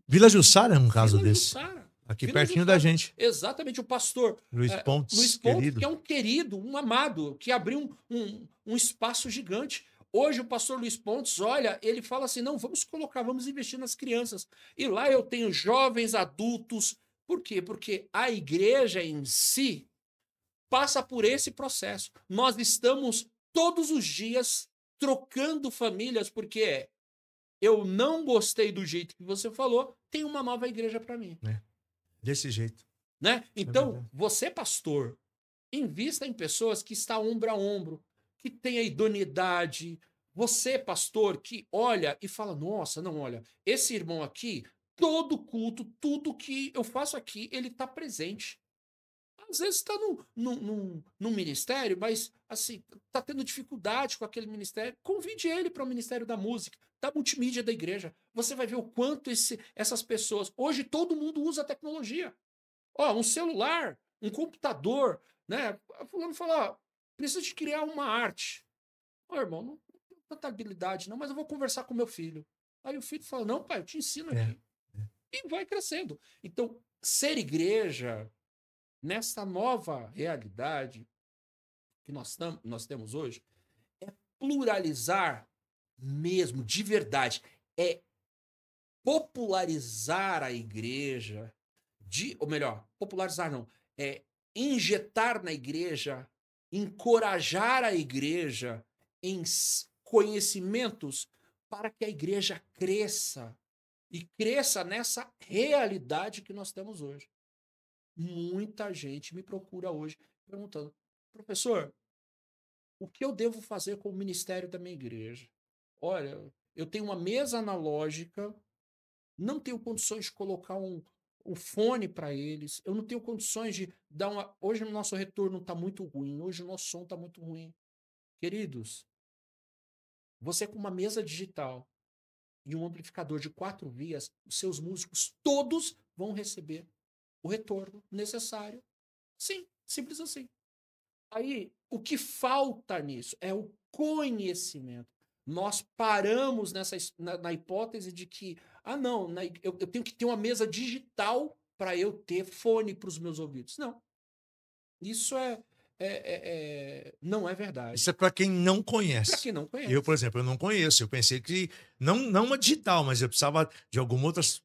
Vila Jussara é um caso Vila desse. Jussara. Aqui Vila pertinho Jussara. da gente. Exatamente, o pastor Luiz Pontes, Luiz Pontes, querido. que é um querido, um amado, que abriu um espaço gigante. Hoje o pastor Luiz Pontes, olha, ele fala assim: não, vamos investir nas crianças. E lá eu tenho jovens adultos. Por quê? Porque a igreja em si passa por esse processo. Nós estamos todos os dias trocando famílias, porque eu não gostei do jeito que você falou, tem uma nova igreja para mim. Desse jeito. Né? Então, você, pastor, invista em pessoas que estão ombro a ombro, que têm a idoneidade. Você, pastor, que olha e fala: nossa, não, olha, esse irmão aqui, todo culto, tudo que eu faço aqui, ele está presente. Às vezes está num ministério, mas assim, está tendo dificuldade com aquele ministério. Convide ele para o Ministério da Música, da multimídia da igreja. Você vai ver o quanto essas pessoas. Hoje todo mundo usa tecnologia. Ó, um celular, um computador, né? Fulano fala: ó, preciso de criar uma arte. Ó, irmão, não tenho tanta habilidade, não, mas eu vou conversar com meu filho. Aí o filho fala: não, pai, eu te ensino aqui. E vai crescendo. Então, ser igreja, nessa nova realidade que nós temos hoje, é pluralizar mesmo, de verdade. É popularizar a igreja, ou melhor, popularizar não, é injetar na igreja, encorajar a igreja em conhecimentos para que a igreja cresça e cresça nessa realidade que nós temos hoje. Muita gente me procura hoje perguntando: professor, o que eu devo fazer com o ministério da minha igreja? Olha, eu tenho uma mesa analógica, não tenho condições de colocar um fone para eles, eu não tenho condições de dar uma. Hoje o nosso retorno está muito ruim, hoje o nosso som está muito ruim. Queridos, você com uma mesa digital e um amplificador de 4 vias, os seus músicos todos vão receber o retorno necessário. Sim, simples assim. Aí, o que falta nisso é o conhecimento. Nós paramos na hipótese de que, não, eu tenho que ter uma mesa digital para eu ter fone para os meus ouvidos. Não. Isso não é verdade. Isso é para quem não conhece. Para quem não conhece. Eu, por exemplo, eu não conheço. Eu pensei que não uma digital, mas eu precisava de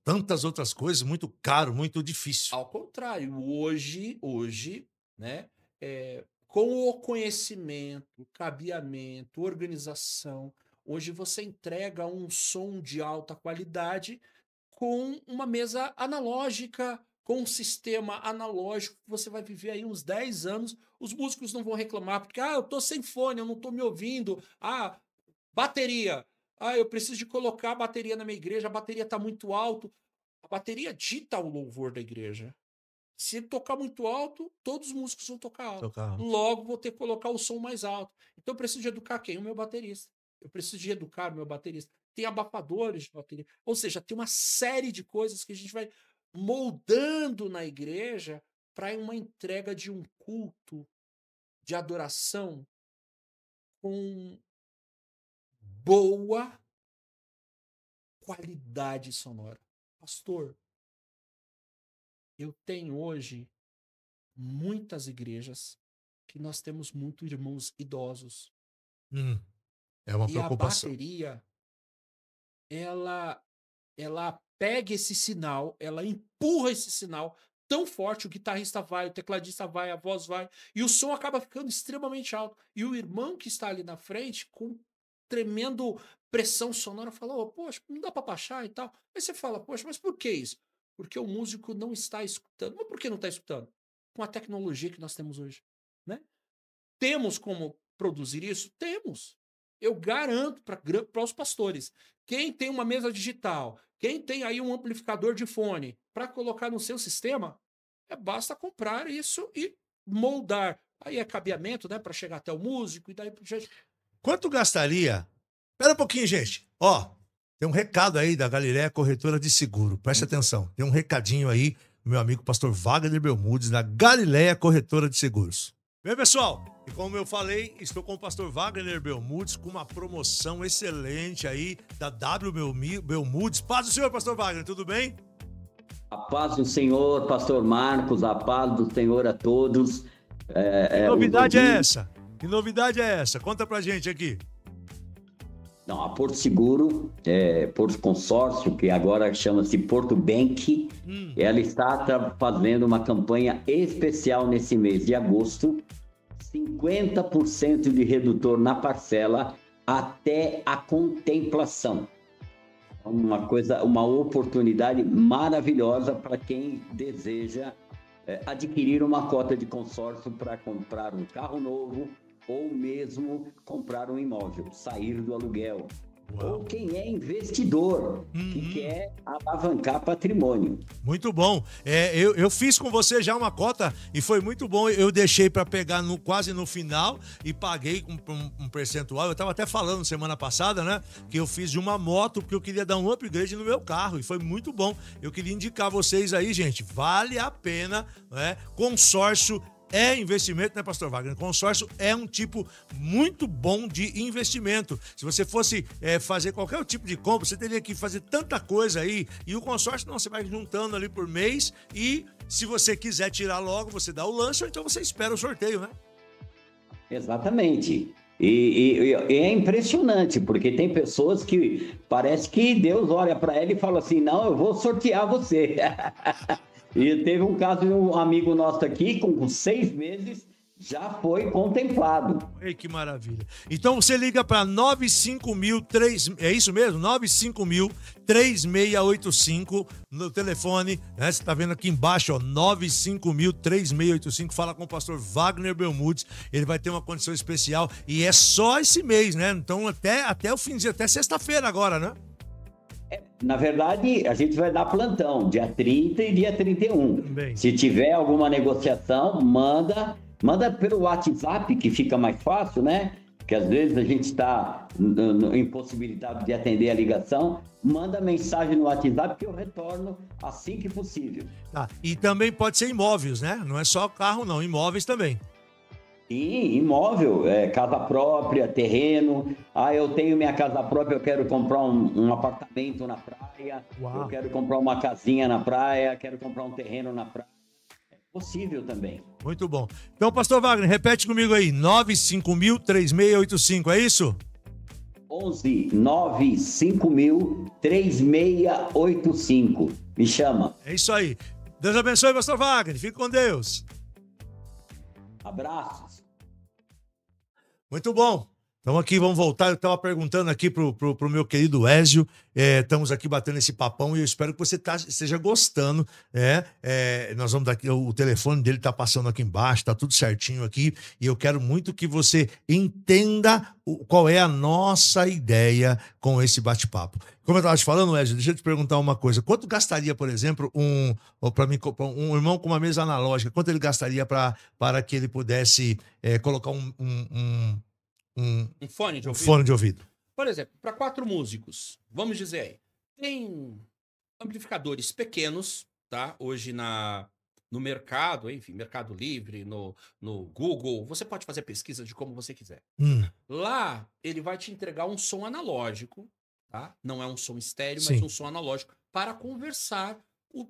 tantas outras coisas, muito caro, muito difícil. Ao contrário, hoje, né? Com o conhecimento, cabeamento, organização, hoje você entrega um som de alta qualidade com uma mesa analógica, com um sistema analógico, você vai viver aí uns 10 anos, os músicos não vão reclamar, porque, eu tô sem fone, eu não tô me ouvindo, bateria, eu preciso de colocar a bateria na minha igreja, a bateria tá muito alto, a bateria dita o louvor da igreja. Se tocar muito alto, todos os músicos vão tocar alto. Logo, vou ter que colocar o som mais alto. Então, eu preciso de educar quem? O meu baterista. Eu preciso de educar o meu baterista. Tem abafadores de bateria. Ou seja, tem uma série de coisas que a gente vai moldando na igreja para uma entrega de um culto de adoração com boa qualidade sonora. Pastor, eu tenho hoje muitas igrejas que nós temos muitos irmãos idosos. É uma preocupação. E a bateria, ela pega esse sinal, ela empurra esse sinal tão forte, o guitarrista vai, o tecladista vai, a voz vai, e o som acaba ficando extremamente alto. E o irmão que está ali na frente, com tremendo pressão sonora, fala, poxa, não dá para baixar e tal. Aí você fala, poxa, mas por que isso? Porque o músico não está escutando. Mas por que não está escutando? Com a tecnologia que nós temos hoje, né? Temos como produzir isso? Temos. Eu garanto para os pastores. Quem tem uma mesa digital, quem tem aí um amplificador de fone para colocar no seu sistema, basta comprar isso e moldar. Aí é cabeamento, né, para chegar até o músico e daí por diante. Quanto gastaria? Espera um pouquinho, gente. Tem um recado aí da Galileia Corretora de Seguro. Preste atenção. Tem um recadinho aí do meu amigo pastor Wagner Belmudes, da Galileia Corretora de Seguros. Bem, pessoal, e como eu falei, estou com o pastor Wagner Belmudes com uma promoção excelente aí da W Belmudes. Paz do Senhor, pastor Wagner, tudo bem? A paz do Senhor, pastor Marcos, a paz do Senhor a todos. Que novidade é essa? Que novidade é essa? Conta pra gente aqui. Não, a Porto Seguro, Porto Consórcio, que agora chama-se Porto Bank, ela está fazendo uma campanha especial nesse mês de agosto, 50% de redutor na parcela até a contemplação. Uma oportunidade maravilhosa para quem deseja adquirir uma cota de consórcio para comprar um carro novo, ou mesmo comprar um imóvel, sair do aluguel. Uau. Ou quem é investidor, que quer alavancar patrimônio. Muito bom. Eu fiz com você já uma cota e foi muito bom. Eu deixei para pegar quase no final e paguei com um percentual. Eu estava até falando semana passada, né? Que eu fiz de uma moto porque eu queria dar um upgrade no meu carro e foi muito bom. Eu queria indicar vocês aí, gente. Vale a pena, né? Consórcio é investimento, né, pastor Wagner? Consórcio é um tipo muito bom de investimento. Se você fosse fazer qualquer tipo de compra, você teria que fazer tanta coisa aí. E o consórcio, não, você vai juntando ali por mês e se você quiser tirar logo, você dá o lance ou então você espera o sorteio, né? Exatamente. E é impressionante, porque tem pessoas que parece que Deus olha para ela e fala assim, não, eu vou sortear você. E teve um caso de um amigo nosso aqui, com 6 meses, já foi contemplado. Ei, que maravilha. Então você liga para 95000, é isso mesmo? 95000-3685 no telefone, né? Você está vendo aqui embaixo, ó, 95000-3685. Fala com o pastor Wagner Belmudes, ele vai ter uma condição especial e é só esse mês, né? Então até o finzinho, até sexta-feira agora, né? Na verdade, a gente vai dar plantão, dia 30 e dia 31. Bem. Se tiver alguma negociação, manda pelo WhatsApp, que fica mais fácil, né? Porque às vezes a gente está impossibilitado de atender a ligação. Manda mensagem no WhatsApp que eu retorno assim que possível. Tá. E também pode ser imóveis, né? Não é só carro, não. Imóveis também. Sim, imóvel, casa própria, terreno. Eu tenho minha casa própria, eu quero comprar um apartamento na praia. Uau. Eu quero comprar uma casinha na praia, quero comprar um terreno na praia. É possível também. Muito bom. Então, pastor Wagner, repete comigo aí, 95000-3685, é isso? 11-95000-3685. Me chama. É isso aí. Deus abençoe, pastor Wagner. Fique com Deus. Abraços. Muito bom. Então aqui, vamos voltar. Eu estava perguntando aqui pro meu querido Ézio. Estamos aqui batendo esse papão e eu espero que você esteja gostando. Nós vamos daqui, o telefone dele está passando aqui embaixo, está tudo certinho aqui. E eu quero muito que você entenda qual é a nossa ideia com esse bate-papo. Como eu estava te falando, Ézio, deixa eu te perguntar uma coisa. Quanto gastaria, por exemplo, um irmão com uma mesa analógica, quanto ele gastaria para que ele pudesse colocar um fone de ouvido? Fone de ouvido. Por exemplo, para 4 músicos, vamos dizer aí, tem amplificadores pequenos, tá? Hoje no mercado, enfim, Mercado Livre, no Google, você pode fazer pesquisa de como você quiser. Lá, ele vai te entregar um som analógico, tá? Não é um som estéreo, mas um som analógico para conversar,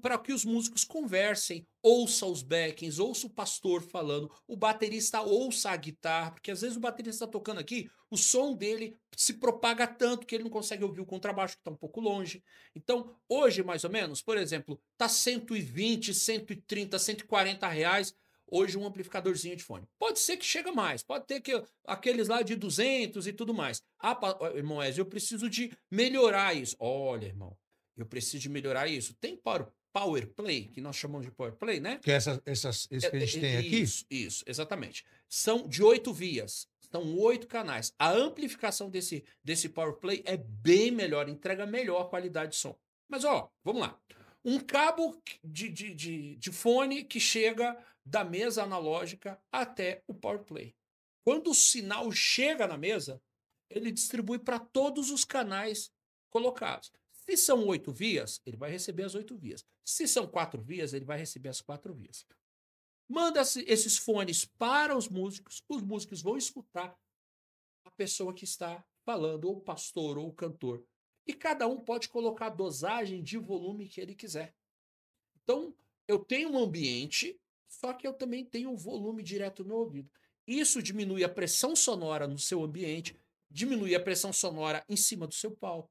para que os músicos conversem, ouça os backings, ouça o pastor falando, o baterista ouça a guitarra, porque às vezes o baterista está tocando aqui, o som dele se propaga tanto que ele não consegue ouvir o contrabaixo, que está um pouco longe. Então, hoje, mais ou menos, por exemplo, tá 120, 130, 140 reais, hoje um amplificadorzinho de fone. Pode ser que chega mais, pode ter que aqueles lá de 200 e tudo mais. Irmão Ézio, eu preciso de melhorar isso. Olha, irmão, eu preciso de melhorar isso. Tem Power Play, que nós chamamos de Power Play, né? Que é esse que a gente tem aqui? Isso, exatamente. São de 8 vias. São 8 canais. A amplificação desse Power Play é bem melhor, entrega melhor qualidade de som. Mas, vamos lá. Um cabo de fone que chega da mesa analógica até o Power Play. Quando o sinal chega na mesa, ele distribui para todos os canais colocados. Se são 8 vias, ele vai receber as 8 vias. Se são 4 vias, ele vai receber as 4 vias. Manda esses fones para os músicos vão escutar a pessoa que está falando, ou o pastor, ou o cantor. E cada um pode colocar a dosagem de volume que ele quiser. Então, eu tenho um ambiente, só que eu também tenho um volume direto no ouvido. Isso diminui a pressão sonora no seu ambiente, diminui a pressão sonora em cima do seu palco.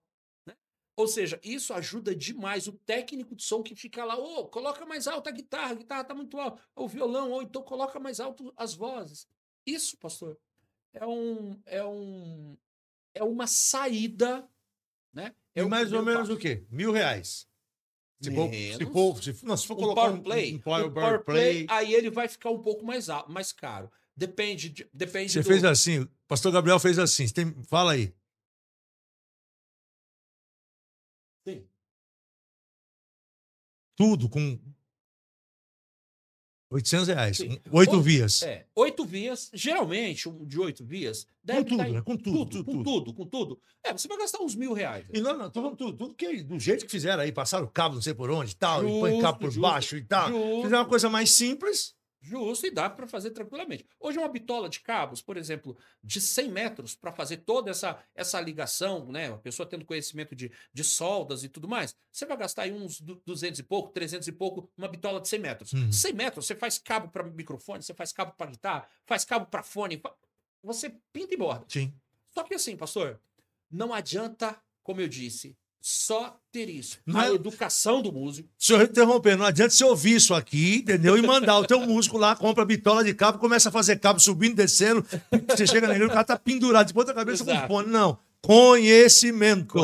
Ou seja, isso ajuda demais o técnico de som que fica lá, coloca mais alto a guitarra tá muito alta, o violão, ou então coloca mais alto as vozes. Isso, pastor, é uma saída, né? É mais ou menos o quê? R$1.000. Se for colocar um Power Play, aí ele vai ficar um pouco mais caro. Depende. Você fez assim, o pastor Gabriel fez assim. Fala aí. Sim. Tudo com R$800. Sim. 8 vias. 8 vias. Geralmente, um de 8 vias deve com tudo, né? Com tudo. Você vai gastar uns R$1.000. E não, tô falando tudo que do jeito que fizeram aí, passaram o cabo não sei por onde e tal, e põe cabo por baixo e tal. Fizeram uma coisa mais simples. Justo, e dá para fazer tranquilamente. Hoje uma bitola de cabos, por exemplo, de 100 metros para fazer toda essa ligação, né? A pessoa tendo conhecimento de soldas e tudo mais, você vai gastar aí uns 200 e pouco, 300 e pouco, uma bitola de 100 metros. 100 metros, você faz cabo para microfone, você faz cabo para guitarra, faz cabo para fone, você pinta e borda. Sim. Só que assim, pastor, não adianta, como eu disse, só ter isso. Educação do músico. Se eu interromper, não adianta você ouvir isso aqui, entendeu? E mandar o teu músico lá, compra a bitola de cabo, começa a fazer cabo subindo, descendo. Você chega nele, o cara tá pendurado de ponta cabeça com fone. Não. Conhecimento.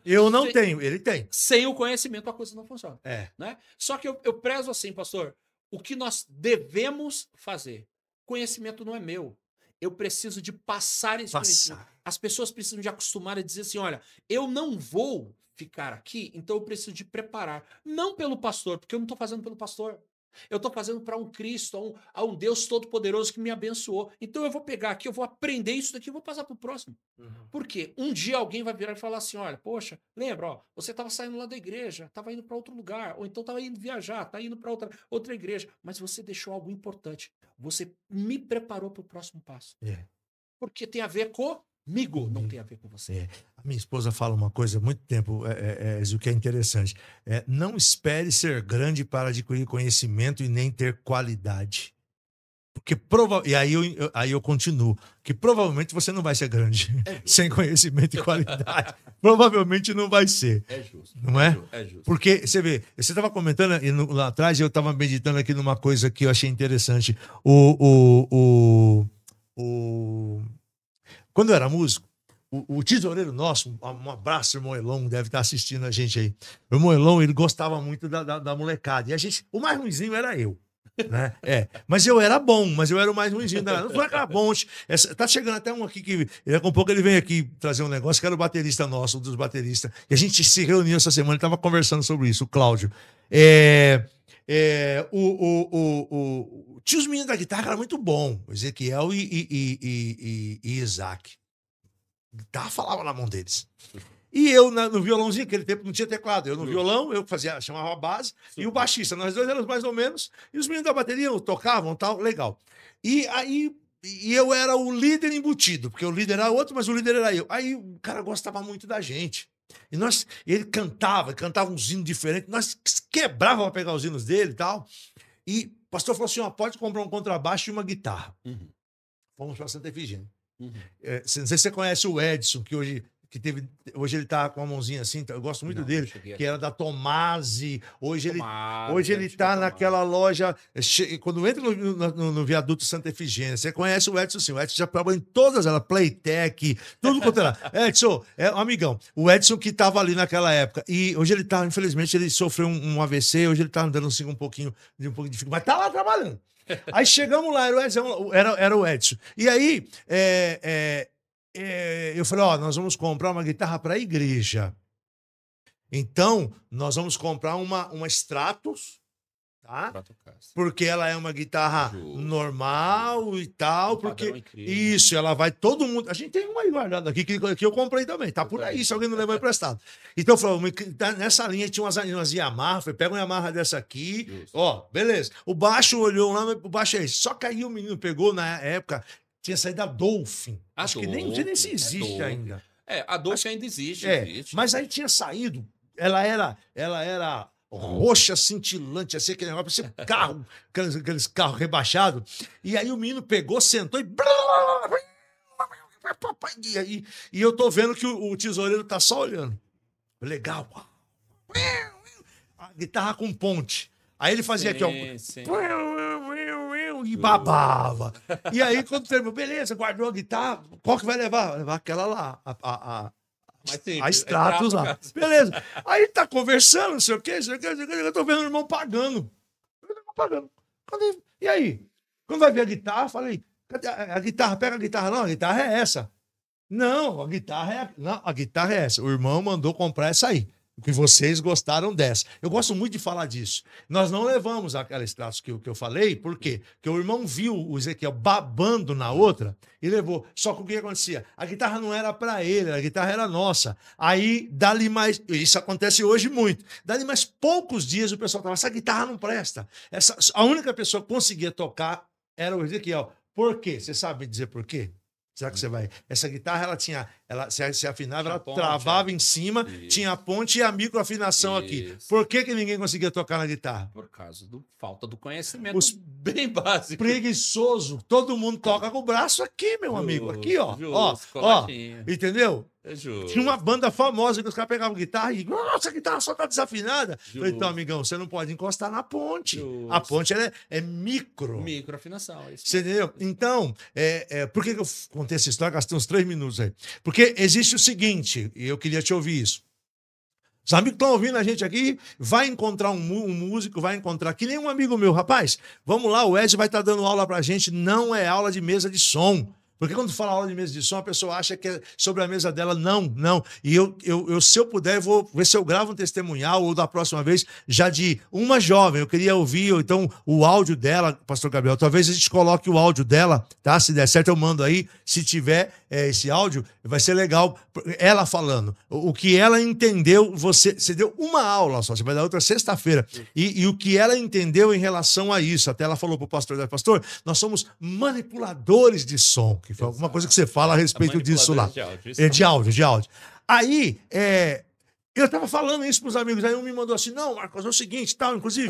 Eu não tenho, ele tem. Sem o conhecimento, a coisa não funciona. Né? Só que eu prezo assim, pastor, o que nós devemos fazer. Conhecimento não é meu. Eu preciso de passar esse conhecimento. As pessoas precisam de acostumar a dizer assim, olha, eu não vou ficar aqui, então eu preciso de preparar. Não pelo pastor, porque eu não estou fazendo pelo pastor. Eu estou fazendo para um Cristo, a um Deus todo-poderoso que me abençoou. Então eu vou pegar aqui, eu vou aprender isso daqui e vou passar para o próximo. Por quê? Um dia alguém vai virar e falar assim, olha, poxa, lembra, você estava saindo lá da igreja, estava indo para outro lugar, ou então estava indo viajar, está indo para outra igreja, mas você deixou algo importante. Você me preparou para o próximo passo. Porque tem a ver comigo, não tem a ver com você. A minha esposa fala uma coisa há muito tempo, o que é interessante. Não espere ser grande para adquirir conhecimento e nem ter qualidade. E aí eu continuo. Que provavelmente você não vai ser grande. Sem conhecimento e qualidade. Provavelmente não vai ser. É justo. Não é? É justo. Porque, você vê, você estava comentando lá atrás, e eu estava meditando aqui numa coisa que eu achei interessante. Quando eu era músico, o tesoureiro nosso, um abraço, irmão Elon, deve estar assistindo a gente aí. O irmão Elon, ele gostava muito da molecada. E o mais ruinzinho era eu. Né? Mas eu era bom, mas eu era o mais ruimzinho. Não foi aquela bom. Tá chegando até um aqui que daqui a pouco ele vem aqui trazer um negócio, que era o baterista nosso, um dos bateristas. E a gente se reuniu essa semana e estava conversando sobre isso, o Cláudio. Tinha os meninos da guitarra que era muito bom, o Ezequiel e Isaac. A guitarra falava na mão deles. E eu no violãozinho, naquele tempo não tinha teclado. Eu no violão, eu chamava a base, e o baixista. Nós dois éramos mais ou menos, e os meninos da bateria tocavam tal, legal. E aí eu era o líder embutido, porque o líder era outro, mas o líder era eu. Aí o cara gostava muito da gente. E ele cantava uns hinos diferentes, nós quebrávamos para pegar os hinos dele e tal. E o pastor falou assim: ó, pode comprar um contrabaixo e uma guitarra. Uhum. Fomos para Santa Efigênia. Uhum. Não sei se você conhece o Edson, que hoje ele tá com a mãozinha assim, eu gosto muito dele, que era da Tomasi. Hoje ele tá naquela loja, quando entra no viaduto Santa Efigênia, você conhece o Edson sim, o Edson já trabalhou em todas elas, Playtech, tudo quanto era. Edson, é um amigão, o Edson que tava ali naquela época, e hoje ele tá, infelizmente, ele sofreu um AVC, hoje ele tá andando assim um pouquinho de dificuldade, mas tá lá trabalhando. Aí chegamos lá, era o Edson. E aí, eu falei, nós vamos comprar uma guitarra para a igreja. Então, nós vamos comprar uma Stratos, tá? Porque ela é uma guitarra normal e tal, porque isso, ela vai todo mundo. A gente tem uma aí guardada aqui que eu comprei também, tá por aí, se alguém não levou emprestado. Então, eu falei, nessa linha tinha umas Yamaha, falei, pega uma Yamaha dessa aqui, beleza. O baixo olhou lá, o baixo é esse. Só que aí o menino pegou na época. Tinha saído a Dolphin. Acho que nem sei se existe ainda. A Dolphin ainda existe. Mas aí tinha saído. Ela era roxa, cintilante, assim, aquele negócio, parecia carro, aqueles carros rebaixados. E aí o menino pegou, sentou e eu tô vendo que o tesoureiro tá só olhando. Legal. A guitarra com ponte. Aí ele fazia aqui, ó. E babava. E aí, quando terminou, beleza, guardou a guitarra, qual que vai levar? Vai levar aquela lá, a Stratos lá. Beleza. Aí tá conversando, não sei o quê, eu tô vendo o irmão pagando. E aí? Quando vai ver a guitarra, eu falei, cadê a guitarra? Pega a guitarra. Não, a guitarra é essa. Não, a guitarra é essa. O irmão mandou comprar essa aí. Que vocês gostaram dessa. Eu gosto muito de falar disso. Nós não levamos aquela Stratos que eu falei, por quê? Porque o irmão viu o Ezequiel babando na outra e levou. Só que o que acontecia? A guitarra não era para ele, a guitarra era nossa. Aí, dali mais... Isso acontece hoje muito. Dali mais poucos dias o pessoal falava, essa guitarra não presta. A única pessoa que conseguia tocar era o Ezequiel. Por quê? Você sabe dizer por quê? Será que você vai? Essa guitarra, se afinava, ela travava em cima, tinha a ponte e a microafinação aqui. Por que ninguém conseguia tocar na guitarra? Por causa da falta do conhecimento bem básico. Preguiçoso. Todo mundo toca com o braço aqui, meu amigo. Aqui, ó. Entendeu? Tinha uma banda famosa que os caras pegavam guitarra e... Nossa, a guitarra só tá desafinada. Falei, então, amigão, você não pode encostar na ponte. A ponte é micro. Microafinação. Você entendeu? Então, por que eu contei essa história? Gastei uns 3 minutos aí. Porque existe o seguinte, e eu queria te ouvir isso. Os amigos que estão ouvindo a gente aqui, vai encontrar um músico, vai encontrar, que nem um amigo meu, rapaz, vamos lá, o Ed vai estar dando aula pra gente, não é aula de mesa de som. Porque quando fala aula de mesa de som, a pessoa acha que é sobre a mesa dela. Não. E eu, se eu puder, eu vou ver se eu gravo um testemunhal ou da próxima vez, já de uma jovem. Eu queria ouvir, então, o áudio dela, pastor Gabriel. Talvez a gente coloque o áudio dela, tá? Se der certo, eu mando aí. Se tiver esse áudio, vai ser legal. Ela falando. O que ela entendeu, você deu uma aula só, você vai dar outra sexta-feira. E o que ela entendeu em relação a isso. Até ela falou pro pastor, nós somos manipuladores de som. Que foi alguma coisa que você fala a respeito disso lá. De áudio. Aí, Eu tava falando isso pros amigos, aí um me mandou assim, não, Marcos, é o seguinte, tal, inclusive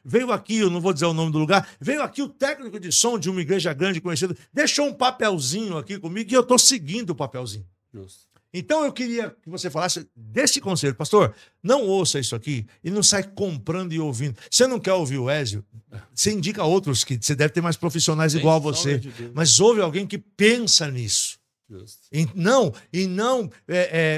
veio aqui, eu não vou dizer o nome do lugar, veio aqui o técnico de som de uma igreja grande conhecida, deixou um papelzinho aqui comigo e eu tô seguindo o papelzinho. Justo. Então eu queria que você falasse desse conselho. Pastor, não ouça isso aqui e não sai comprando e ouvindo. Você não quer ouvir o Ézio? Você indica outros que você deve ter mais profissionais igual a você. Mas ouve alguém que pensa nisso. Justo. E não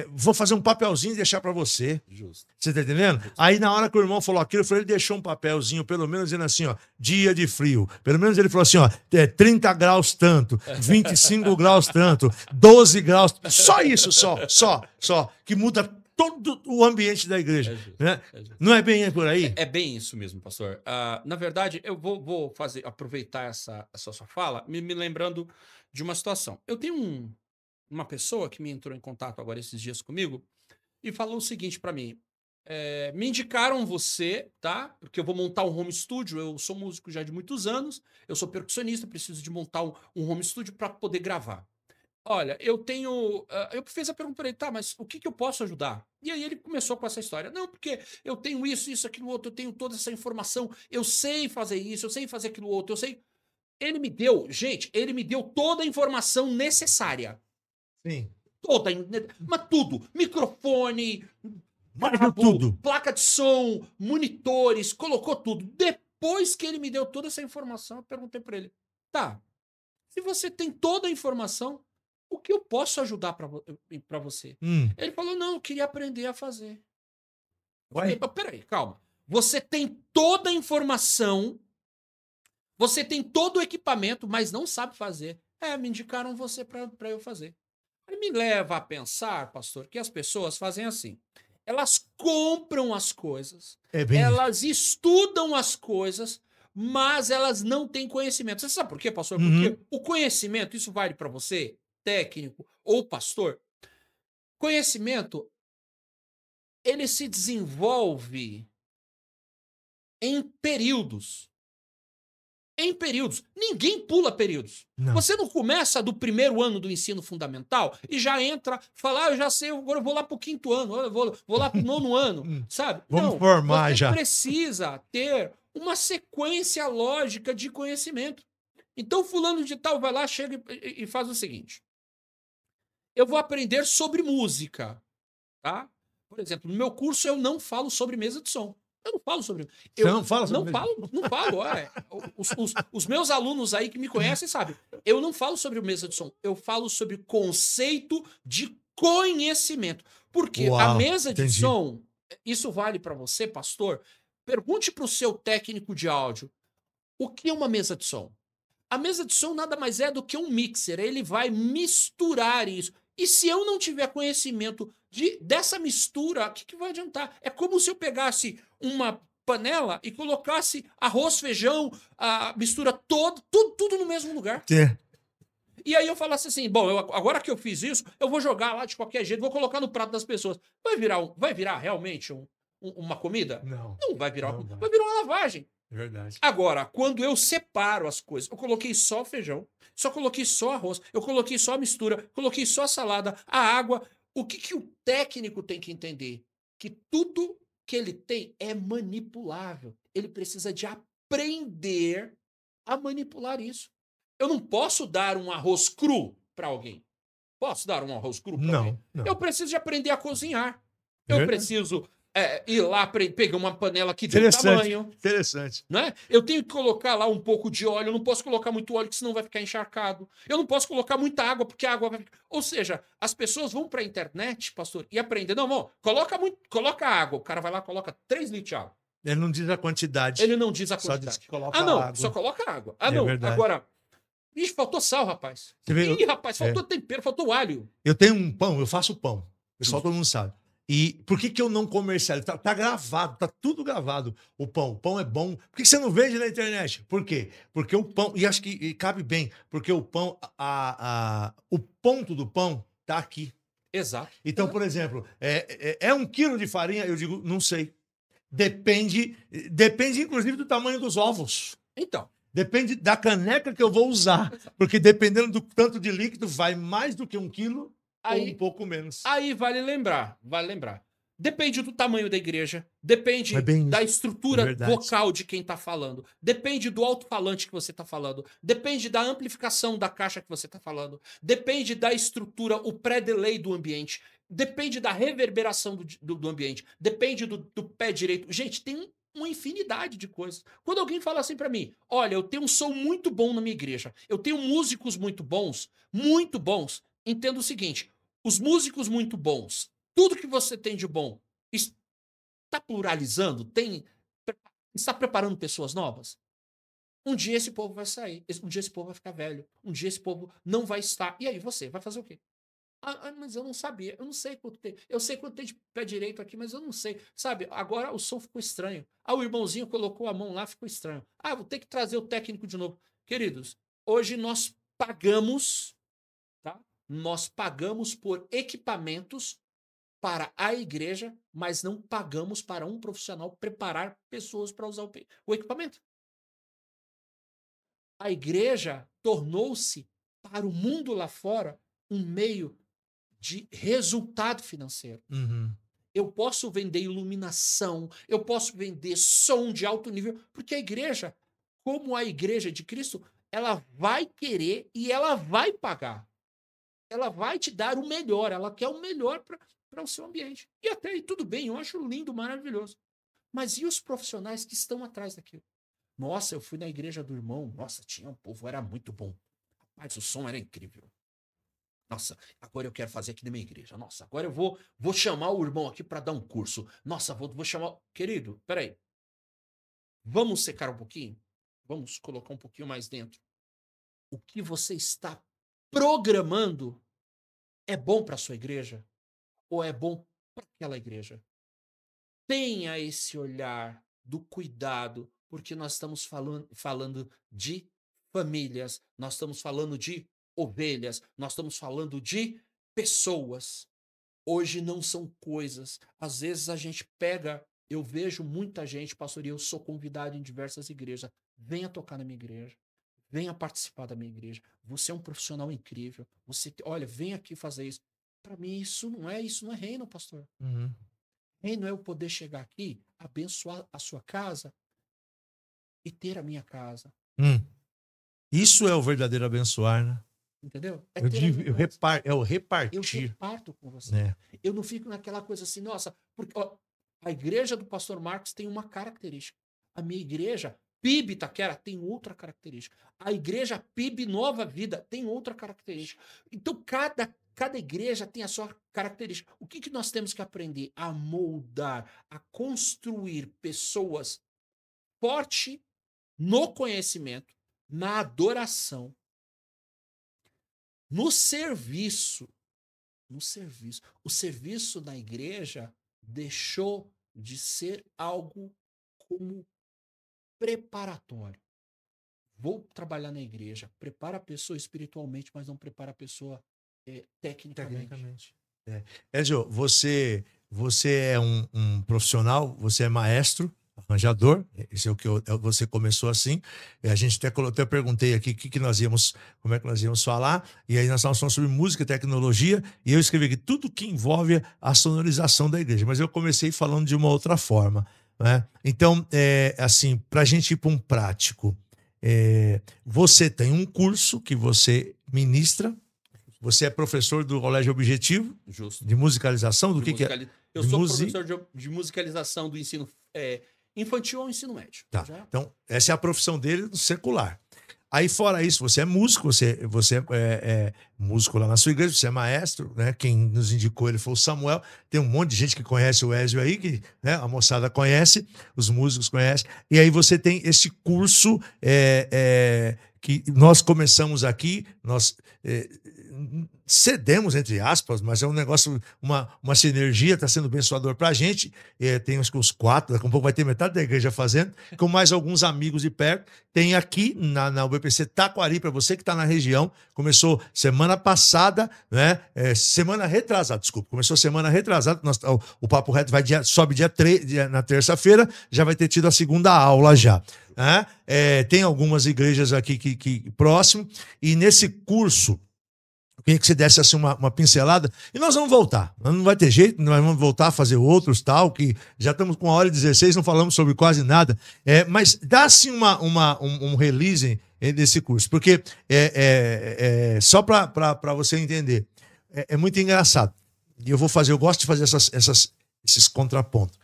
vou fazer um papelzinho e deixar para você. Justo. Você tá entendendo? Justo. Aí na hora que o irmão falou aquilo, ele deixou um papelzinho, pelo menos dizendo assim, ó, dia de frio. Pelo menos ele falou assim, ó, 30 graus tanto, 25 graus tanto, 12 graus, só isso, só, que muda todo o ambiente da igreja. Né? Não é bem por aí? É bem isso mesmo, pastor. Na verdade, eu vou aproveitar essa sua fala, me lembrando de uma situação. Eu tenho uma pessoa que me entrou em contato agora esses dias comigo e falou o seguinte para mim: me indicaram você, tá? Porque eu vou montar um home studio. Eu sou músico já de muitos anos, eu sou percussionista, preciso de montar um home studio para poder gravar. Olha, eu tenho. Eu fiz a pergunta para ele, tá, mas o que eu posso ajudar? E aí ele começou com essa história. Não, porque eu tenho isso, aquilo, outro, eu tenho toda essa informação, eu sei fazer isso, eu sei fazer aquilo, outro, eu sei. Ele me deu toda a informação necessária. Sim. Toda, mas tudo. Microfone, tudo. placa de som, monitores, colocou tudo. Depois que ele me deu toda essa informação, eu perguntei para ele, tá, se você tem toda a informação, o que eu posso ajudar para você? Ele falou, não, eu queria aprender a fazer. Eu falei, peraí, calma. Você tem toda a informação, você tem todo o equipamento, mas não sabe fazer. Me indicaram você para eu fazer. Ele me leva a pensar, pastor, que as pessoas fazem assim. Elas compram as coisas, elas estudam as coisas, mas elas não têm conhecimento. Você sabe por quê, pastor? Porque o conhecimento, isso vale para você, técnico ou pastor. Conhecimento, ele se desenvolve em períodos. Ninguém pula períodos. Não. Você não começa do primeiro ano do ensino fundamental e já entra, fala, eu já sei, agora eu vou lá pro 5º ano, eu vou lá pro 9º ano, sabe? Vamos formar você já. Precisa ter uma sequência lógica de conhecimento. Então, fulano de tal vai lá, chega e faz o seguinte. Eu vou aprender sobre música, tá? Por exemplo, no meu curso eu não falo sobre mesa de som. Eu não falo sobre. Você não fala sobre Não falo. Os meus alunos aí que me conhecem sabem. Eu não falo sobre mesa de som. Eu falo sobre conceito de conhecimento. Porque a mesa de som, isso vale para você, pastor. Pergunte para o seu técnico de áudio o que é uma mesa de som. A mesa de som nada mais é do que um mixer. Ele vai misturar isso. E se eu não tiver conhecimento dessa mistura, o que vai adiantar? É como se eu pegasse uma panela e colocasse arroz, feijão, a mistura toda, tudo no mesmo lugar. E aí eu falasse assim, bom, agora que eu fiz isso, eu vou jogar lá de qualquer jeito, vou colocar no prato das pessoas. Vai virar realmente uma comida? Não. Não vai virar. Vai virar uma lavagem. Verdade. Agora, quando eu separo as coisas, eu coloquei só feijão, só coloquei só arroz, eu coloquei só a mistura, coloquei só a salada, a água. O que o técnico tem que entender? Que tudo que ele tem é manipulável. Ele precisa de aprender a manipular isso. Eu não posso dar um arroz cru para alguém. Posso dar um arroz cru para alguém? Não. Eu preciso de aprender a cozinhar. Eu preciso ir lá, pegar uma panela que tem tamanho. Interessante. Né? Eu tenho que colocar lá um pouco de óleo. Eu não posso colocar muito óleo, porque senão vai ficar encharcado. Eu não posso colocar muita água, porque a água vai ficar... Ou seja, as pessoas vão para a internet, pastor, e aprendem. Não, coloca água. O cara vai lá, coloca 3 litros de água. Ele não diz a quantidade. Ele não diz a quantidade. Só diz que coloca água. Só coloca água. Verdade. Agora... Ixi, faltou sal, rapaz. Rapaz, faltou tempero, faltou alho. Eu tenho um pão, eu faço pão. Pessoal, todo mundo sabe. E por que eu não comercializo? Tá gravado, tá tudo gravado. O pão é bom. Por que você não vende na internet? Por quê? Porque o pão, e acho que cabe bem, porque o pão, o ponto do pão tá aqui. Exato. Então, por exemplo, 1 quilo de farinha, eu digo, não sei. Depende inclusive do tamanho dos ovos. Então. Depende da caneca que eu vou usar. Porque dependendo do tanto de líquido, vai mais do que 1 quilo ou um pouco menos. Aí vale lembrar. Depende do tamanho da igreja, depende da estrutura vocal de quem está falando, depende do alto-falante que você está falando, depende da amplificação da caixa que você está falando, depende da estrutura, o pré-delay do ambiente, depende da reverberação do ambiente, depende do pé direito. Gente, tem uma infinidade de coisas. Quando alguém fala assim para mim, olha, eu tenho um som muito bom na minha igreja, eu tenho músicos muito bons, entenda o seguinte, os músicos muito bons, tudo que você tem de bom, está pluralizando? Está preparando pessoas novas? Um dia esse povo vai sair, um dia esse povo vai ficar velho, um dia esse povo não vai estar. E aí você vai fazer o quê? Mas eu não sabia, eu não sei quanto tem. Eu sei quanto tem de pé direito aqui, mas eu não sei. Sabe, agora o som ficou estranho. O irmãozinho colocou a mão lá, ficou estranho. Vou ter que trazer o técnico de novo. Queridos, hoje nós pagamos, tá? Nós pagamos por equipamentos para a igreja, mas não pagamos para um profissional preparar pessoas para usar o equipamento. A igreja tornou-se, para o mundo lá fora, um meio de resultado financeiro. Uhum. Eu posso vender iluminação, eu posso vender som de alto nível, porque a igreja, como a igreja de Cristo, ela vai querer e ela vai pagar. Ela vai te dar o melhor, ela quer o melhor para o seu ambiente. E até aí tudo bem, eu acho lindo, maravilhoso. Mas e os profissionais que estão atrás daquilo? Nossa, eu fui na igreja do irmão, nossa, tinha um povo, era muito bom. Rapaz, o som era incrível. Nossa, agora eu quero fazer aqui na minha igreja. Nossa, agora eu vou chamar o irmão aqui para dar um curso. Nossa, vou chamar... Querido, peraí. Vamos secar um pouquinho? Vamos colocar um pouquinho mais dentro. O que você está programando é bom para a sua igreja? Ou é bom para aquela igreja? Tenha esse olhar do cuidado, porque nós estamos falando de famílias, nós estamos falando de ovelhas, nós estamos falando de pessoas. Hoje não são coisas. Às vezes a gente pega, eu vejo muita gente, pastor, e eu sou convidado em diversas igrejas. Venha tocar na minha igreja. Venha participar da minha igreja. Você é um profissional incrível. Olha, vem aqui fazer isso. Para mim, isso não é reino, pastor. Uhum. Reino é eu poder chegar aqui, abençoar a sua casa e ter a minha casa. Isso é o verdadeiro abençoar, né? Entendeu? É o repartir. Eu reparto com você. Eu não fico naquela coisa assim, nossa, porque a igreja do pastor Marcos tem uma característica. A minha igreja, PIB Itaquera, tem outra característica. A igreja PIB Nova Vida tem outra característica. Então, cada igreja tem a sua característica. O que nós temos que aprender? A moldar, a construir pessoas fortes no conhecimento, na adoração, no serviço. O serviço na igreja deixou de ser algo como preparatório. Vou trabalhar na igreja, prepara a pessoa espiritualmente, mas não prepara a pessoa tecnicamente. Ezio, você é um profissional, você é maestro, arranjador, esse é o que você começou assim. A gente até perguntei aqui como é que nós íamos falar, e aí nós estávamos falando sobre música e tecnologia, e eu escrevi aqui tudo que envolve a sonorização da igreja, mas eu comecei falando de uma outra forma, né? Então, assim, para a gente ir para um prático, você tem um curso que você ministra, você é professor do Colégio Objetivo. Justo. De musicalização, que é? Eu sou professor de musicalização do ensino infantil ao ensino médio. Tá. Então, essa é a profissão dele no secular. Aí, fora isso, você é músico, você é músico lá na sua igreja, você é maestro, né? Quem nos indicou ele foi o Samuel. Tem um monte de gente que conhece o Ezio aí, que, né, a moçada conhece, os músicos conhecem. E aí você tem esse curso que nós começamos aqui, nós cedemos, entre aspas, mas é um negócio, uma sinergia, está sendo abençoador para a gente. Tem uns 4, daqui a pouco vai ter metade da igreja fazendo, com mais alguns amigos de perto. Tem aqui na UBPC Taquari, para você que está na região. Começou semana passada, né? Semana retrasada, desculpa. Começou semana retrasada. O Papo Reto sobe dia 3, na terça-feira, já vai ter tido a segunda aula já. Tem algumas igrejas aqui que próximo, e nesse curso Eu queria que você desse assim uma pincelada e nós vamos voltar. Não vai ter jeito, nós vamos voltar a fazer outros, tal, que já estamos com 1h16, não falamos sobre quase nada. Mas dá assim um release desse curso, porque só para você entender, é muito engraçado. E eu gosto de fazer esses contrapontos.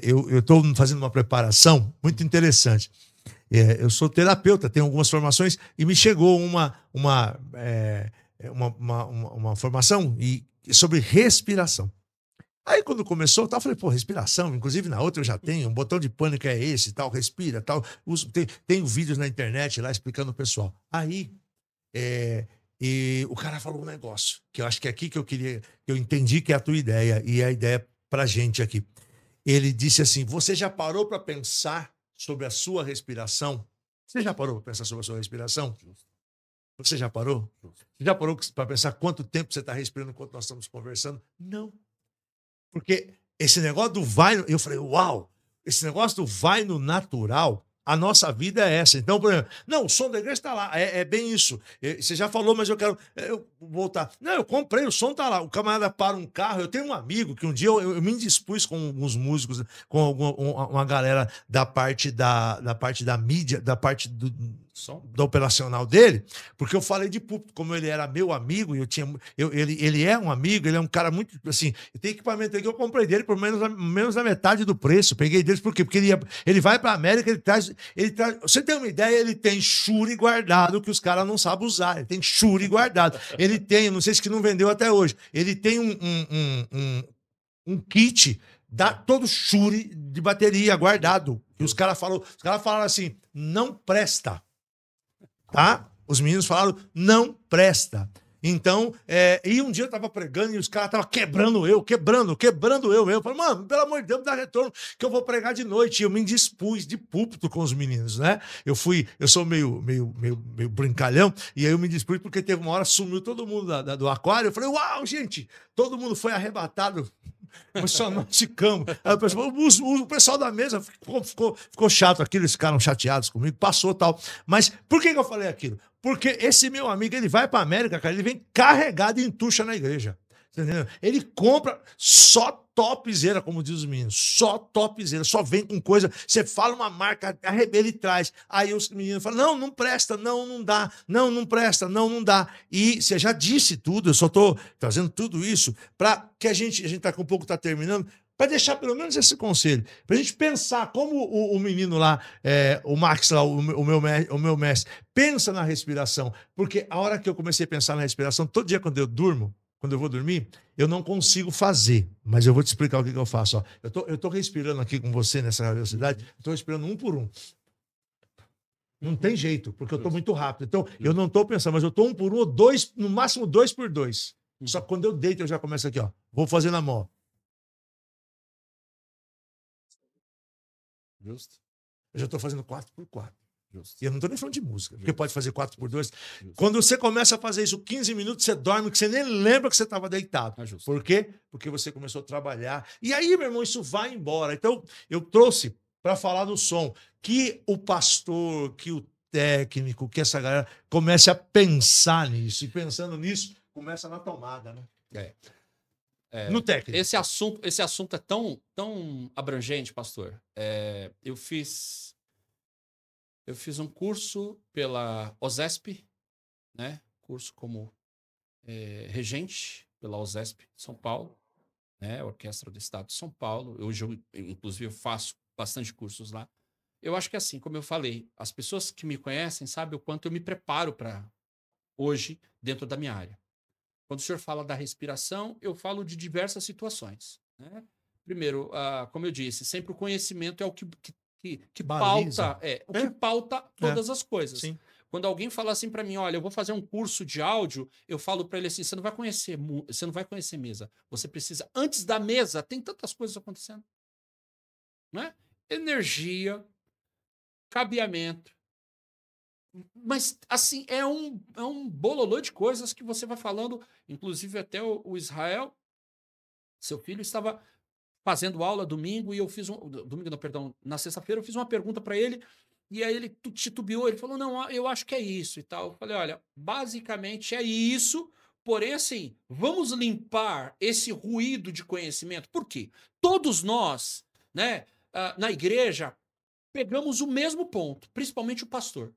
Eu estou fazendo uma preparação muito interessante. Eu sou terapeuta, tenho algumas formações e me chegou uma formação sobre respiração. Aí quando começou, eu falei, pô, respiração, inclusive na outra eu já tenho, um botão de pânico é esse, tal, respira, tal. Tenho vídeos na internet lá explicando o pessoal. Aí, e o cara falou um negócio, que eu acho que é aqui que eu entendi que é a tua ideia, e é a ideia pra gente aqui. Ele disse assim, você já parou para pensar sobre a sua respiração? Você já parou para pensar sobre a sua respiração? Você já parou? Você já parou para pensar quanto tempo você está respirando enquanto nós estamos conversando? Não. Porque esse negócio do vai... Eu falei, uau! Esse negócio do vai no natural, a nossa vida é essa. Então, por exemplo, não, o som da igreja está lá. É bem isso. Você já falou, mas eu quero voltar. Não, eu comprei, o som está lá. O camarada para um carro. Eu tenho um amigo que um dia eu me indispus com alguns músicos, com uma galera da parte da mídia, da parte do operacional dele, porque eu falei de púlpito, como ele era meu amigo, ele é um amigo, ele é um cara muito, assim, tem equipamento aí que eu comprei dele por menos da metade do preço, peguei deles, por quê? Porque ele vai pra América, ele traz, você tem uma ideia, ele tem Shure guardado, que os caras não sabem usar, ele tem Shure guardado, ele tem, não sei se que não vendeu até hoje, ele tem um kit, todo Shure de bateria guardado, e os caras falaram assim, não presta. Tá? Os meninos falaram, não presta. Então, e um dia eu tava pregando e os caras estavam quebrando eu. Eu falei, mano, pelo amor de Deus, dá retorno, que eu vou pregar de noite. E eu me indispus de púlpito com os meninos, né? Eu sou meio brincalhão, e aí eu me dispus porque teve uma hora, sumiu todo mundo do aquário. Eu falei, uau, gente, todo mundo foi arrebatado. Mas só nós ficamos. Aí o pessoal da mesa ficou chato aquilo, eles ficaram chateados comigo, passou tal. Mas por que eu falei aquilo? Porque esse meu amigo, ele vai para a América, cara, ele vem carregado em tucha na igreja. Entendeu? Ele compra só topzera, como diz os meninos, só topzera, só vem com coisa, você fala uma marca, ele traz, aí os meninos falam, não presta, não dá, não presta, não dá, e você já disse tudo, eu só estou trazendo tudo isso para que a gente está com um pouco, está terminando, para deixar pelo menos esse conselho, para a gente pensar como o menino lá, o Max lá, o meu mestre, pensa na respiração, porque a hora que eu comecei a pensar na respiração, todo dia quando eu vou dormir, eu não consigo fazer, mas eu vou te explicar o que eu faço. Ó. Eu tô respirando aqui com você nessa velocidade, estou respirando um por um. Não tem jeito, porque eu estou muito rápido. Então, eu não estou pensando, mas eu estou um por um, ou dois, no máximo 2 por 2. Só que quando eu deito, eu já começo aqui, ó. Vou fazer na mão. Justo. Eu já estou fazendo 4 por 4. Justo. E eu não estou nem falando de música, porque pode fazer 4 por 2. Justo. Quando você começa a fazer isso 15 minutos, você dorme, que você nem lembra que você estava deitado. Por quê? Porque você começou a trabalhar. E aí, meu irmão, isso vai embora. Então, eu trouxe para falar do som, que o pastor, que o técnico, que essa galera comece a pensar nisso. E pensando nisso, começa na tomada, né? No técnico. Esse assunto é tão abrangente, pastor. Eu fiz um curso pela OSESP, né? Curso como regente pela OSESP de São Paulo, né? Orquestra do Estado de São Paulo. Hoje inclusive, eu faço bastante cursos lá. Eu acho que assim, como eu falei, as pessoas que me conhecem sabem o quanto eu me preparo para hoje dentro da minha área. Quando o senhor fala da respiração, eu falo de diversas situações, né? Primeiro, como eu disse, sempre o conhecimento é o que pauta todas as coisas. Sim. Quando alguém fala assim para mim, olha, eu vou fazer um curso de áudio, eu falo para ele assim, você não vai conhecer mesa. Você precisa, antes da mesa, tem tantas coisas acontecendo, né? Energia, cabeamento. Mas, assim, é um bololô de coisas que você vai falando. Inclusive, até o Israel, seu filho, estava fazendo aula domingo e eu fiz domingo, não, perdão, na sexta-feira eu fiz uma pergunta para ele E aí ele titubeou, ele falou, não, eu acho que é isso e tal. Eu falei, olha, basicamente é isso, porém assim, vamos limpar esse ruído de conhecimento. Por quê? Todos nós, né, na igreja, pegamos o mesmo ponto, principalmente o pastor.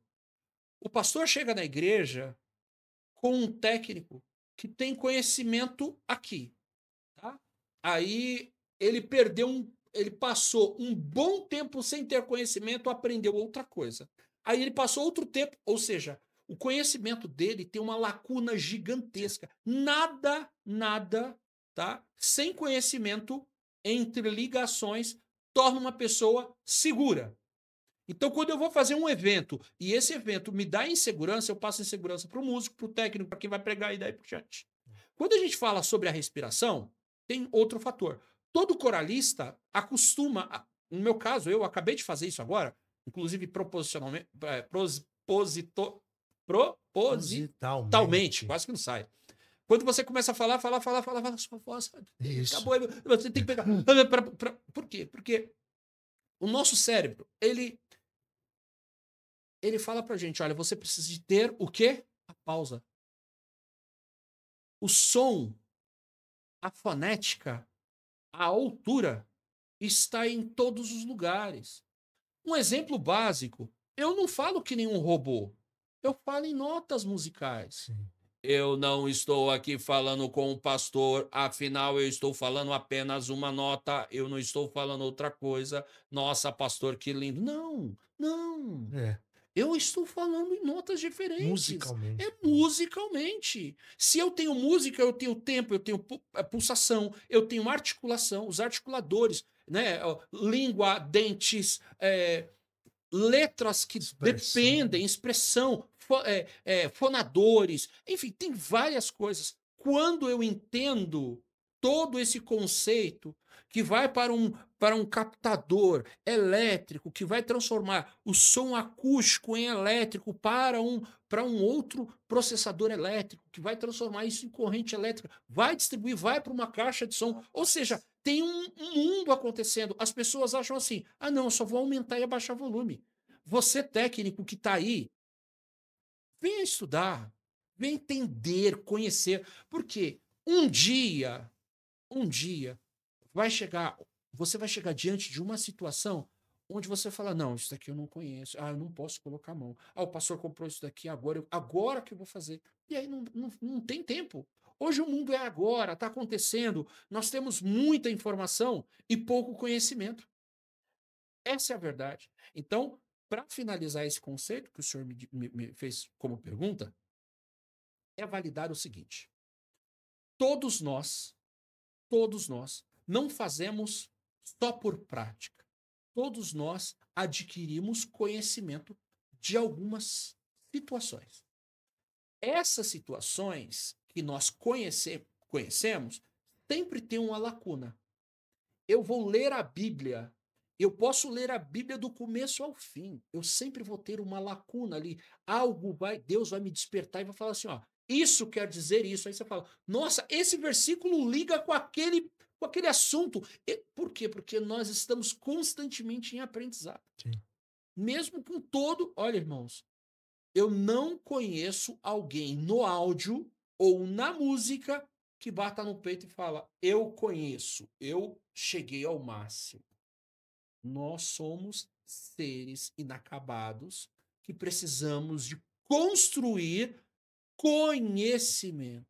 O pastor chega na igreja com um técnico que tem conhecimento aqui, tá? Aí ele passou um bom tempo sem ter conhecimento, aprendeu outra coisa. Aí ele passou outro tempo, ou seja, o conhecimento dele tem uma lacuna gigantesca. Nada, tá? Sem conhecimento entre ligações torna uma pessoa segura. Então, quando eu vou fazer um evento e esse evento me dá insegurança, eu passo insegurança para o músico, para o técnico, para quem vai pregar e daí por diante. Quando a gente fala sobre a respiração, tem outro fator. Todo coralista acostuma, no meu caso, eu acabei de fazer isso agora, inclusive propositalmente, quase que não sai. Quando você começa a falar, sua voz, acabou, você tem que pegar. Por quê? Porque o nosso cérebro, ele fala pra gente, olha, você precisa de ter o quê? A pausa. O som, a fonética, a altura está em todos os lugares. Um exemplo básico, eu não falo que nem um robô, eu falo em notas musicais. Sim. Eu não estou aqui falando com o pastor, afinal eu estou falando apenas uma nota, eu não estou falando outra coisa. Nossa, pastor, que lindo. Não. Eu estou falando em notas diferentes. Musicalmente. É musicalmente. Se eu tenho música, eu tenho tempo, eu tenho pulsação, eu tenho articulação, os articuladores, né? Língua, dentes, letras que dependem, expressão, fonadores, enfim, tem várias coisas. Quando eu entendo todo esse conceito que vai para um captador elétrico, que vai transformar o som acústico em elétrico para um outro processador elétrico, que vai transformar isso em corrente elétrica, vai distribuir, vai para uma caixa de som. Ou seja, tem um mundo acontecendo. As pessoas acham assim, não, eu só vou aumentar e abaixar volume. Você, técnico que está aí, venha estudar, venha entender, conhecer, porque um dia você vai chegar diante de uma situação onde você fala, não, isso daqui eu não conheço, eu não posso colocar a mão. O pastor comprou isso daqui agora que eu vou fazer. E aí não tem tempo. Hoje o mundo é agora, está acontecendo, nós temos muita informação e pouco conhecimento. Essa é a verdade. Então, para finalizar esse conceito que o senhor me fez como pergunta, é validar o seguinte: todos nós não fazemos só por prática. Todos nós adquirimos conhecimento de algumas situações. Essas situações que nós conhecemos sempre tem uma lacuna. Eu vou ler a Bíblia. Eu posso ler a Bíblia do começo ao fim. Eu sempre vou ter uma lacuna ali. Deus vai me despertar e vai falar assim, isso quer dizer isso. Aí você fala, nossa, esse versículo liga com aquele assunto. Por quê? Porque nós estamos constantemente em aprendizado. Sim. Mesmo com olha, irmãos, eu não conheço alguém no áudio ou na música que bata no peito e fala, eu conheço, eu cheguei ao máximo. Nós somos seres inacabados que precisamos de construir conhecimento.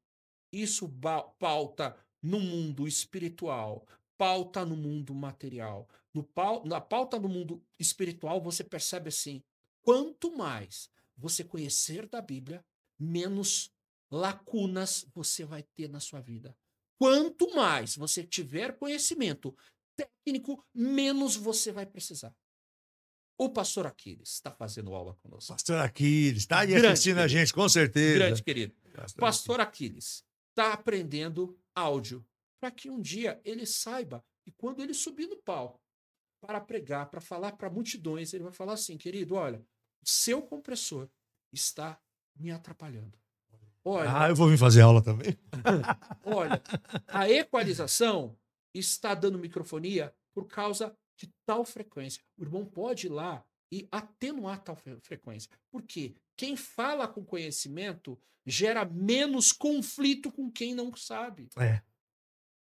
Isso pauta no mundo espiritual, pauta no mundo material. Na pauta no mundo espiritual, você percebe assim, quanto mais você conhecer da Bíblia, menos lacunas você vai ter na sua vida. Quanto mais você tiver conhecimento técnico, menos você vai precisar. O pastor Aquiles está fazendo aula conosco. Pastor Aquiles, está aí assistindo a gente, com certeza. Grande querido. Pastor Aquiles está aprendendo áudio para que um dia ele saiba e quando ele subir no palco para pregar, para falar para multidões, ele vai falar assim, querido, olha, o seu compressor está me atrapalhando. Olha, eu vou vir fazer aula também. Olha, a equalização está dando microfonia por causa de tal frequência. O irmão pode ir lá e atenuar tal frequência. Por quê? Quem fala com conhecimento gera menos conflito com quem não sabe. É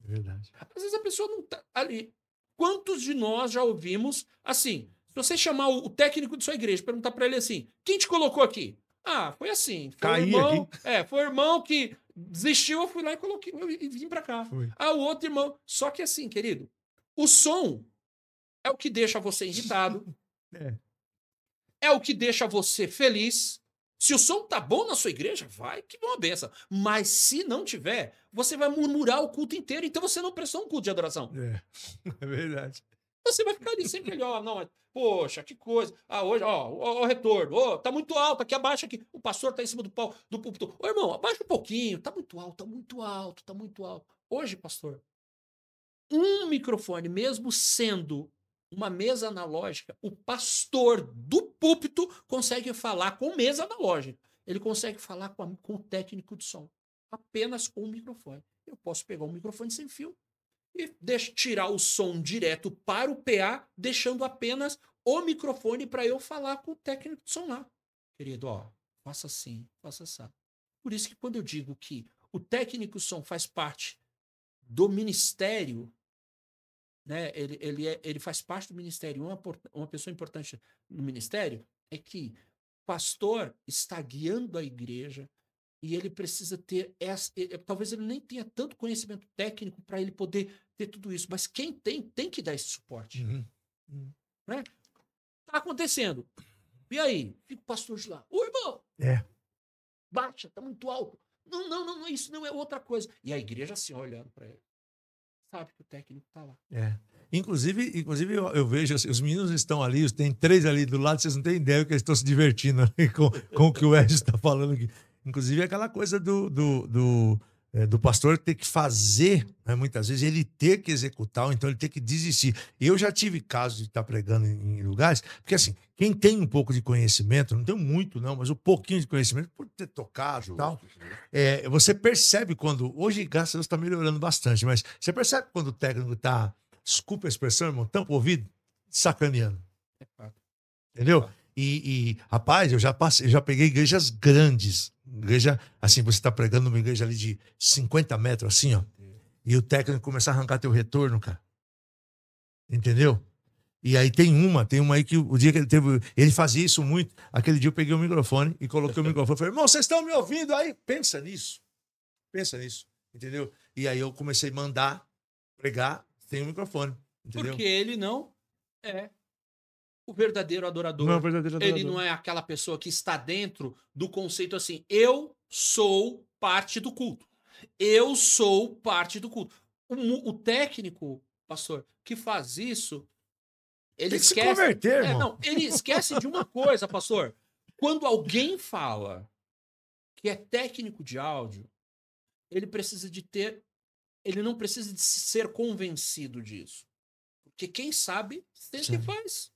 verdade. Às vezes a pessoa não tá ali. Quantos de nós já ouvimos assim? Se você chamar o técnico de sua igreja, perguntar para ele assim: quem te colocou aqui? Ah, foi assim. Foi Caí o irmão. aqui. Foi o irmão que desistiu, eu fui lá e coloquei e vim para cá. Foi. Ah, o outro irmão. Só que assim, querido, o som é o que deixa você irritado. É o que deixa você feliz. Se o som tá bom na sua igreja, vai que é uma benção. Mas se não tiver, você vai murmurar o culto inteiro. Então você não prestou um culto de adoração. É verdade. Você vai ficar ali sempre ali, ó, não, poxa, que coisa. Ah, hoje, ó, o retorno, ó, tá muito alto, aqui abaixa aqui. O pastor tá em cima do púlpito. Ô, irmão, abaixa um pouquinho, tá muito alto, tá muito alto, tá muito alto. Hoje, pastor, um microfone, mesmo sendo uma mesa analógica, o pastor do púlpito consegue falar com mesa analógica. Ele consegue falar com o técnico de som. Apenas com o microfone. Eu posso pegar um microfone sem fio e tirar o som direto para o PA, deixando apenas o microfone para eu falar com o técnico de som lá. Querido, ó, faça assim, faça assim. Por isso que quando eu digo que o técnico de som faz parte do ministério, né, ele faz parte do ministério, uma pessoa importante no ministério, é que o pastor está guiando a igreja e ele precisa ter talvez ele nem tenha tanto conhecimento técnico para ele poder ter tudo isso, mas quem tem que dar esse suporte. Né? Tá acontecendo. E aí? Fica o pastor de lá. Ô, irmão! Baixa, tá muito alto. Não, isso não é outra coisa. E a igreja assim, olhando para ele. Sabe que o técnico tá lá. Inclusive eu vejo, assim, os meninos estão ali, tem 3 ali do lado, vocês não têm ideia que eles estão se divertindo ali com o que o Edson está falando aqui. Inclusive aquela coisa do pastor ter que fazer, né, muitas vezes, ele ter que executar, ou então ele ter que desistir. Eu já tive casos de estar pregando em lugares, porque assim, quem tem um pouco de conhecimento, não tem muito não, mas um pouquinho de conhecimento, por ter tocado e tal, você percebe quando, hoje graças a Deus está melhorando bastante, mas você percebe quando o técnico está, desculpa a expressão, irmão, tampa o ouvido, sacaneando. Entendeu? Rapaz, eu já peguei igrejas grandes. Igreja, assim, você está pregando numa igreja ali de 50 metros, assim, ó. E o técnico começar a arrancar teu retorno, cara. Entendeu? E aí tem uma aí que o dia que ele fazia isso muito. Aquele dia eu peguei o microfone e coloquei o microfone. Falei, irmão, vocês estão me ouvindo aí? Pensa nisso. Entendeu? E aí eu comecei a mandar pregar sem o microfone. Entendeu? Porque ele não é o verdadeiro adorador. Não é o verdadeiro adorador. Ele não é aquela pessoa que está dentro do conceito assim, eu sou parte do culto. Eu sou parte do culto. O técnico, pastor, que faz isso, ele tem que esquece... se converter, irmão. Ele esquece de uma coisa, pastor. Quando alguém fala que é técnico de áudio, ele não precisa de ser convencido disso. Porque quem sabe, sempre faz.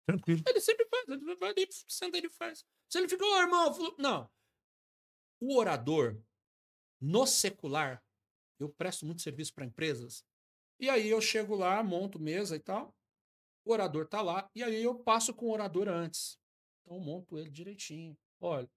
Tranquilo. Ele sempre faz. Ele vai ali, senta, ele faz. Se ele fica, irmão... Não. O orador, no secular, eu presto muito serviço para empresas, e aí eu chego lá, monto mesa e tal, o orador tá lá, e aí eu passo com o orador antes. Então eu monto ele direitinho. Olha,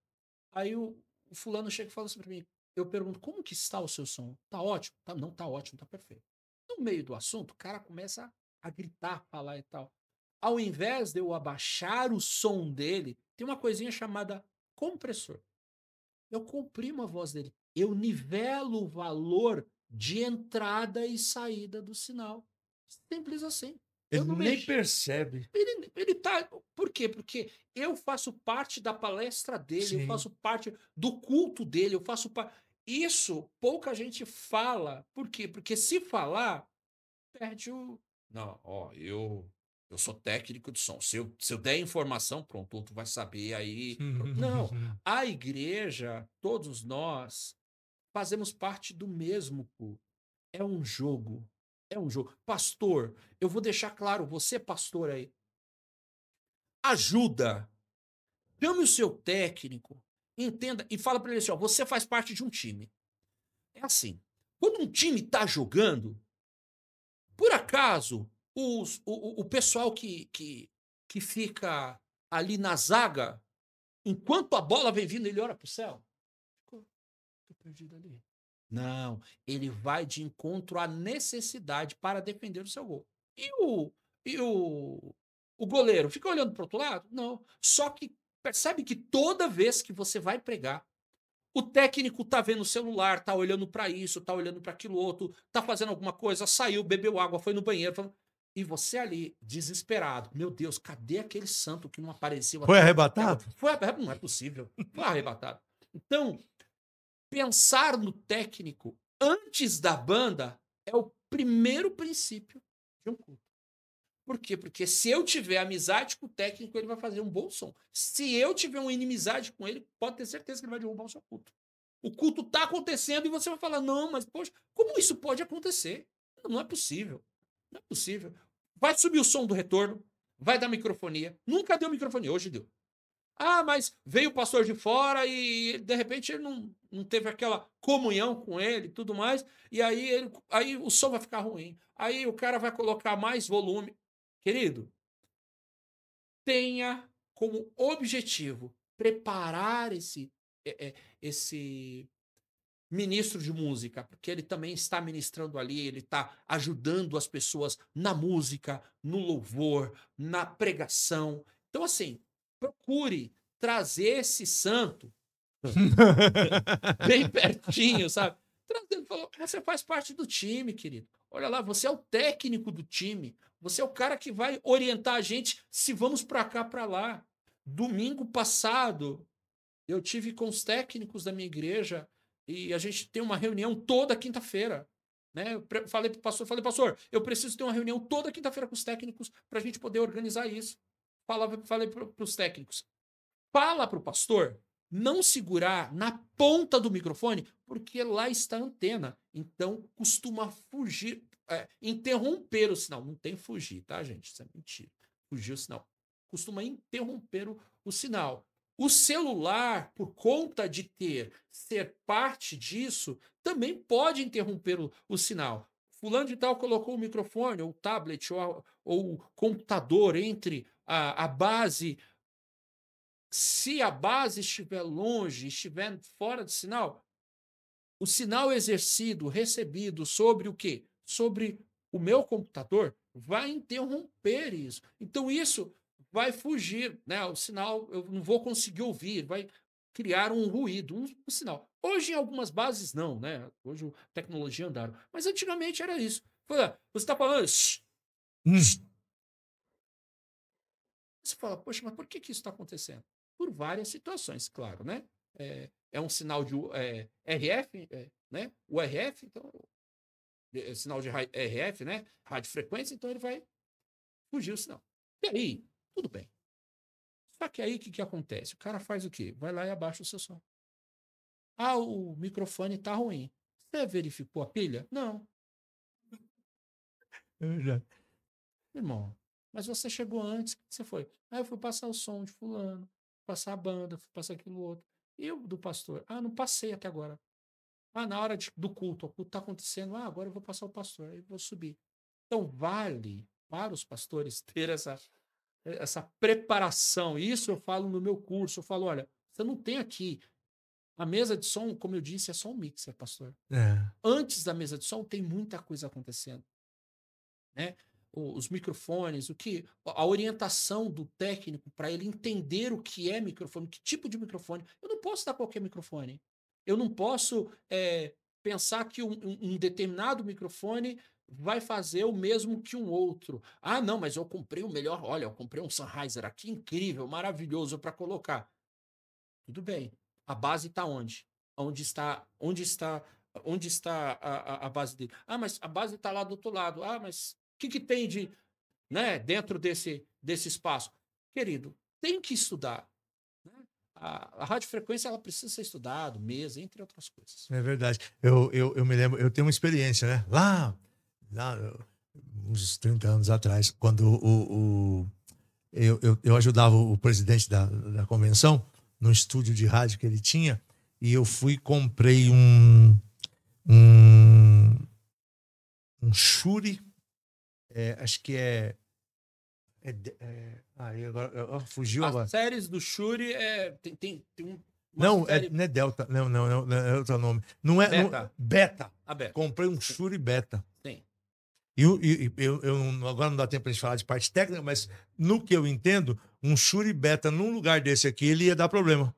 aí o fulano chega e fala assim para mim, eu pergunto, como que está o seu som? Tá ótimo? Não tá ótimo, tá perfeito. No meio do assunto, o cara começa a gritar, falar e tal. Ao invés de eu abaixar o som dele, tem uma coisinha chamada compressor. Eu comprimo a voz dele. Eu nivelo o valor de entrada e saída do sinal. Simples assim. Ele nem percebe. Ele tá... Por quê? Porque eu faço parte da palestra dele, Sim. eu faço parte do culto dele, eu faço parte... Isso pouca gente fala. Por quê? Porque se falar, perde o... Não, ó, eu sou técnico de som. Se eu der informação, pronto, tu vai saber aí. Não, a igreja, todos nós, fazemos parte do mesmo culto. É um jogo. É um jogo. Pastor, eu vou deixar claro, você pastor aí, ajuda. Chame o seu técnico, entenda, e fala para ele assim, ó, você faz parte de um time. É assim, quando um time tá jogando, por acaso, o pessoal que que fica ali na zaga, enquanto a bola vem vindo, ele olha para o céu. Ficou perdido ali. Não, ele vai de encontro à necessidade para defender o seu gol. E o goleiro fica olhando para o outro lado? Não. Só que percebe que toda vez que você vai pregar, o técnico tá vendo o celular, tá olhando para isso, tá olhando para aquilo outro, tá fazendo alguma coisa, saiu, bebeu água, foi no banheiro. E você ali, desesperado. Meu Deus, cadê aquele santo que não apareceu? Foi arrebatado? Não é possível. Foi arrebatado. Então, pensar no técnico antes da banda é o primeiro princípio de um culto. Por quê? Porque se eu tiver amizade com o técnico, ele vai fazer um bom som. Se eu tiver uma inimizade com ele, pode ter certeza que ele vai derrubar o seu culto. O culto está acontecendo e você vai falar, não, mas poxa, como isso pode acontecer? Não é possível. Não é possível. Vai subir o som do retorno, vai dar microfonia. Nunca deu microfonia, hoje deu. Ah, mas veio o pastor de fora e de repente ele não teve aquela comunhão com ele e tudo mais, e aí o som vai ficar ruim. Aí o cara vai colocar mais volume. Querido, tenha como objetivo preparar esse ministro de música, porque ele também está ministrando ali, ele está ajudando as pessoas na música, no louvor, na pregação. Então, assim, procure trazer esse santo bem pertinho, sabe? Trazendo, falou, você faz parte do time, querido. Olha lá, você é o técnico do time. Você é o cara que vai orientar a gente se vamos para cá, para lá. Domingo passado, eu tive com os técnicos da minha igreja e a gente tem uma reunião toda quinta-feira. Né? Eu falei para o pastor, pastor, eu preciso ter uma reunião toda quinta-feira com os técnicos para a gente poder organizar isso. Falei para os técnicos, fala para o pastor não segurar na ponta do microfone, porque lá está a antena. Então, costuma fugir, interromper o sinal. Não tem fugir, tá, gente? Isso é mentira. Fugir o sinal. Costuma interromper o sinal. O celular, por conta de ser parte disso, também pode interromper o sinal. Fulano de tal colocou o microfone, ou o tablet, ou o computador entre a base. Se a base estiver longe, estiver fora de sinal, o sinal exercido, recebido sobre o quê? Sobre o meu computador, vai interromper isso. Então, isso vai fugir, né? O sinal, eu não vou conseguir ouvir, vai criar um ruído, um sinal. Hoje, em algumas bases, não, né? Hoje, a tecnologia andaram. Mas antigamente era isso. Você está falando... Você fala, poxa, mas por que isso está acontecendo? Por várias situações, claro, né? É um sinal de RF, né? O RF, então, sinal de RF, né? Radiofrequência, então ele vai fugir o sinal. E aí, tudo bem. Só que aí o que acontece? O cara faz o quê? Vai lá e abaixa o seu som. Ah, o microfone está ruim. Você verificou a pilha? Não. Irmão, mas você chegou antes, que você foi? Ah, eu fui passar o som de fulano, passar a banda, fui passar aquilo outro. E o do pastor? Ah, não passei até agora. Ah, na hora do culto, o culto está acontecendo. Ah, agora eu vou passar o pastor, aí vou subir. Então, vale para os pastores ter essa preparação. Isso eu falo no meu curso. Eu falo, olha, você não tem aqui. A mesa de som, como eu disse, é só um mixer, pastor. Antes da mesa de som, tem muita coisa acontecendo. Né? Os microfones, a orientação do técnico para ele entender o que é microfone, que tipo de microfone. Eu não posso dar qualquer microfone. Eu não posso pensar que um determinado microfone vai fazer o mesmo que um outro. Ah, não, mas eu comprei o melhor. Olha, eu comprei um Sennheiser aqui incrível, maravilhoso para colocar. Tudo bem. A base está onde? Onde está a base dele? Ah, mas a base está lá do outro lado. Ah, mas o que tem dentro desse espaço? Querido, tem que estudar. Né? A radiofrequência ela precisa ser estudada, mesa, entre outras coisas. É verdade. Eu me lembro, eu tenho uma experiência, né? Lá uns 30 anos atrás, quando eu ajudava o presidente da convenção no estúdio de rádio que ele tinha, e eu comprei um Shure, acho que Aí agora, fugiu As agora. séries do Shure tem Não, série... não é Delta. Não, é outro nome. Não é. Beta. Beta. A Beta. Comprei um Shure Beta. Tem. Agora não dá tempo pra gente falar de parte técnica, mas no que eu entendo, um Shure Beta num lugar desse aqui, ele ia dar problema.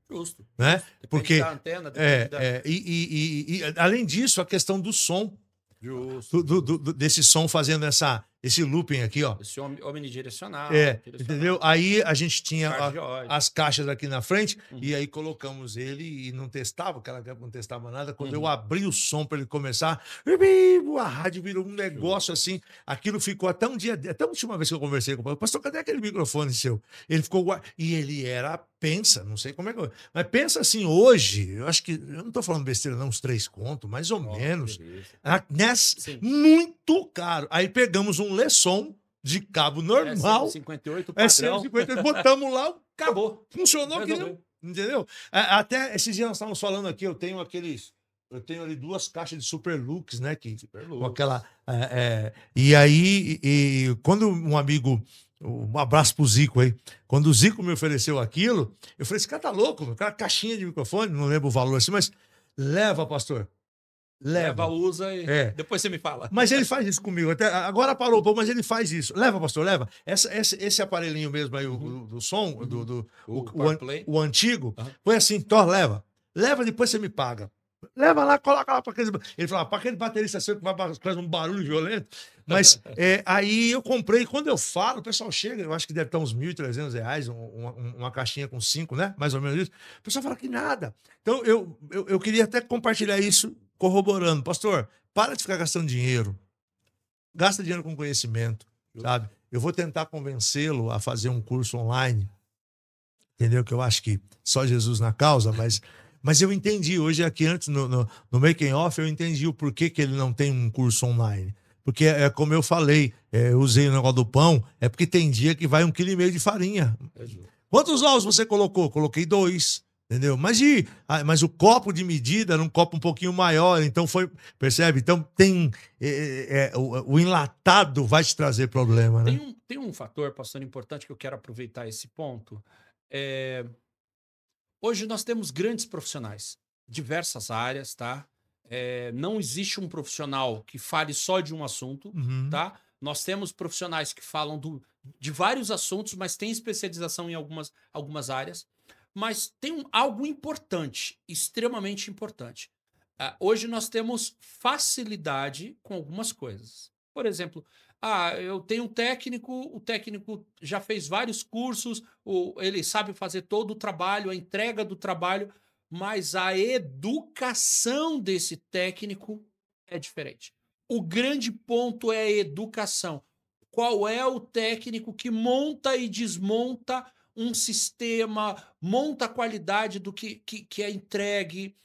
Justo. Né? Depende Porque. da antena, depende E além disso, a questão do som. Justo. Desse som fazendo esse looping aqui, ó. Esse omnidirecional. Entendeu? Aí a gente tinha Cardioide. as caixas aqui na frente e aí colocamos ele e não testava, aquela época não testava nada. Quando eu abri o som para ele começar, a rádio virou um negócio assim. Aquilo ficou até um dia, até a última vez que eu conversei com o pastor, cadê aquele microfone seu? Ele ficou e ele pensa, não sei como é que mas pensa assim, hoje, eu acho que, eu não tô falando besteira não, uns 3 contos, mais ou menos. Muito caro. Aí pegamos um Lesson de cabo normal. 58 padrão. 150, botamos lá, acabou. Funcionou aqui, entendeu? Até esses dias nós estávamos falando aqui, eu tenho ali 2 caixas de Superlux, né? Com aquela. E aí, quando um amigo. Um abraço pro Zico aí. Quando o Zico me ofereceu aquilo, eu falei: esse cara tá louco, aquela caixinha de microfone, não lembro o valor assim, mas leva, pastor. Leva, usa e depois você me fala. Mas ele faz isso comigo. Até agora parou um pouco, mas ele faz isso. Leva, pastor, leva. Esse aparelhinho mesmo aí, do som, o antigo, foi assim, leva. Leva, depois você me paga. Leva lá, coloca lá para aquele. Ele falava, para aquele baterista seu que vai fazer um barulho violento. Mas aí eu comprei. Quando eu falo, o pessoal chega, eu acho que deve estar uns R$1.300, uma caixinha com 5, né? Mais ou menos isso. O pessoal fala que nada. Então eu queria até compartilhar isso, corroborando. Pastor, para de ficar gastando dinheiro. Gasta dinheiro com conhecimento, sabe? Eu vou tentar convencê-lo a fazer um curso online. Entendeu? Que eu acho que só Jesus na causa, mas eu entendi, hoje aqui antes no Making Off, eu entendi o porquê que ele não tem um curso online. Porque como eu falei, eu usei o negócio do pão, é porque tem dia que vai 1,5 kg de farinha. Quantos ovos você colocou? Coloquei 2, entendeu? Mas o copo de medida era um copo um pouquinho maior, então percebe? Então tem, o enlatado vai te trazer problema, né? Tem um fator, pastor, importante que eu quero aproveitar esse ponto. Hoje nós temos grandes profissionais, diversas áreas, tá? Não existe um profissional que fale só de um assunto, tá? Nós temos profissionais que falam de vários assuntos, mas tem especialização em algumas áreas. Mas tem algo importante, extremamente importante. Hoje nós temos facilidade com algumas coisas. Por exemplo, eu tenho um técnico, o técnico já fez vários cursos, ele sabe fazer todo o trabalho, a entrega do trabalho, mas a educação desse técnico é diferente. O grande ponto é a educação. Qual é o técnico que monta e desmonta um sistema, monta a qualidade do que é entregue?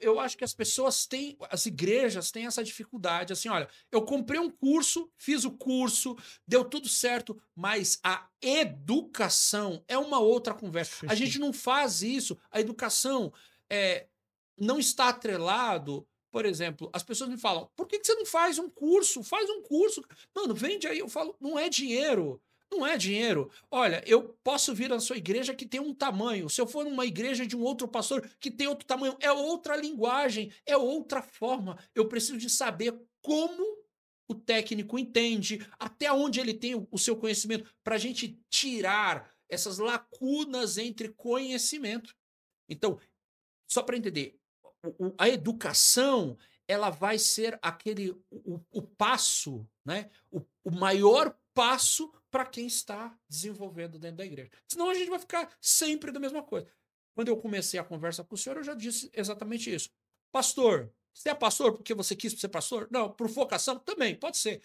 Eu acho que as igrejas têm essa dificuldade. Assim, olha, eu comprei um curso, fiz o curso, deu tudo certo, mas a educação é uma outra conversa. A gente não faz isso. A educação não está atrelado. Por exemplo, as pessoas me falam, por que você não faz um curso? Faz um curso. Mano, vende aí. Eu falo, não é dinheiro. Não é dinheiro. Olha, eu posso vir à sua igreja que tem um tamanho. Se eu for numa igreja de um outro pastor que tem outro tamanho, é outra linguagem, é outra forma. Eu preciso de saber como o técnico entende, até onde ele tem o seu conhecimento, para a gente tirar essas lacunas entre conhecimento. Então, só para entender, a educação ela vai ser o passo, né? O maior passo para quem está desenvolvendo dentro da igreja. Senão a gente vai ficar sempre da mesma coisa. Quando eu comecei a conversa com o senhor, eu já disse exatamente isso. Pastor, você é pastor porque você quis ser pastor? Não, por vocação? Também, pode ser.